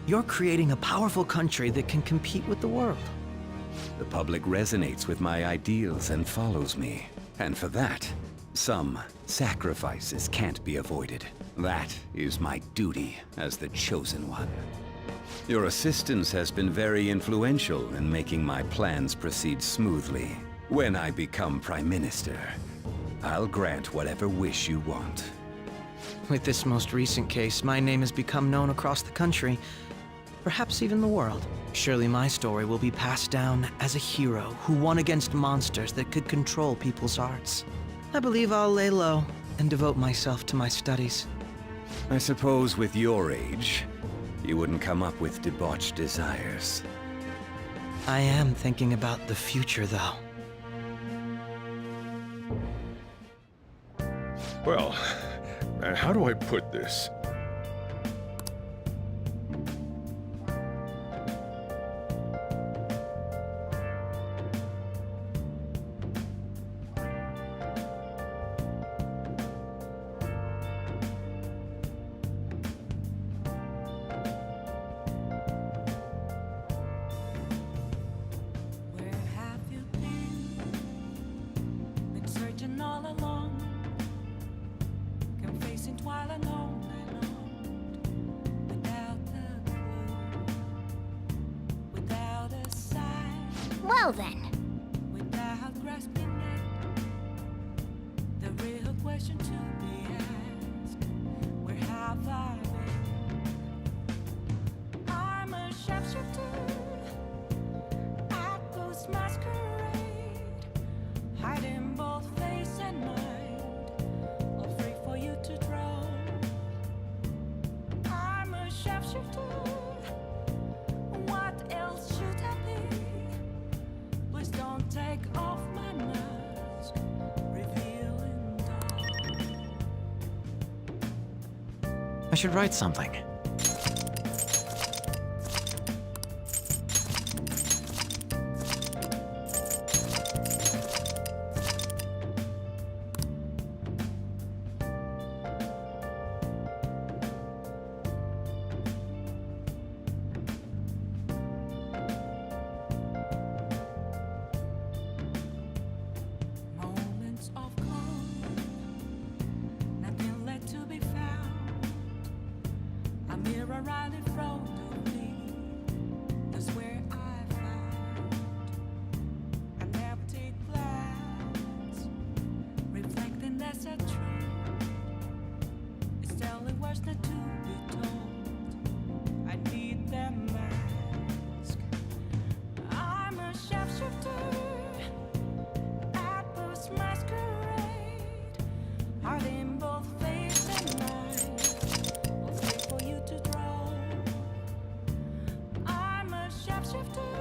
you're creating a powerful country that can compete with the world. The public resonates with my ideals and follows me. And for that, some sacrifices can't be avoided. That is my duty as the Chosen One. Your assistance has been very influential in making my plans proceed smoothly. When I become Prime Minister, I'll grant whatever wish you want. With this most recent case, my name has become known across the country, perhaps even the world. Surely my story will be passed down as a hero who won against monsters that could control people's hearts. I believe I'll lay low and devote myself to my studies. I suppose with your age, you wouldn't come up with debauched desires. I am thinking about the future, though. Well, how do I put this? Well then. Without grasping it, the real question to be asked, where have I been? I'm a sharpshooter at Ghost Masquerade, hiding both face and mind, all free for you to draw. I'm a sharpshooter. What else should I be? Please don't take off my mask, revealing I should write something. moments of calm, nothing left to be found. A mirror right in front of me, that's where I found an empty glass, reflecting that's a truth. It's telling words not to be told. I need that mask. I'm a sharpshooter at Ghost Masquerade, hiding both face and mind, all free for you to draw. I'm a sharpshooter.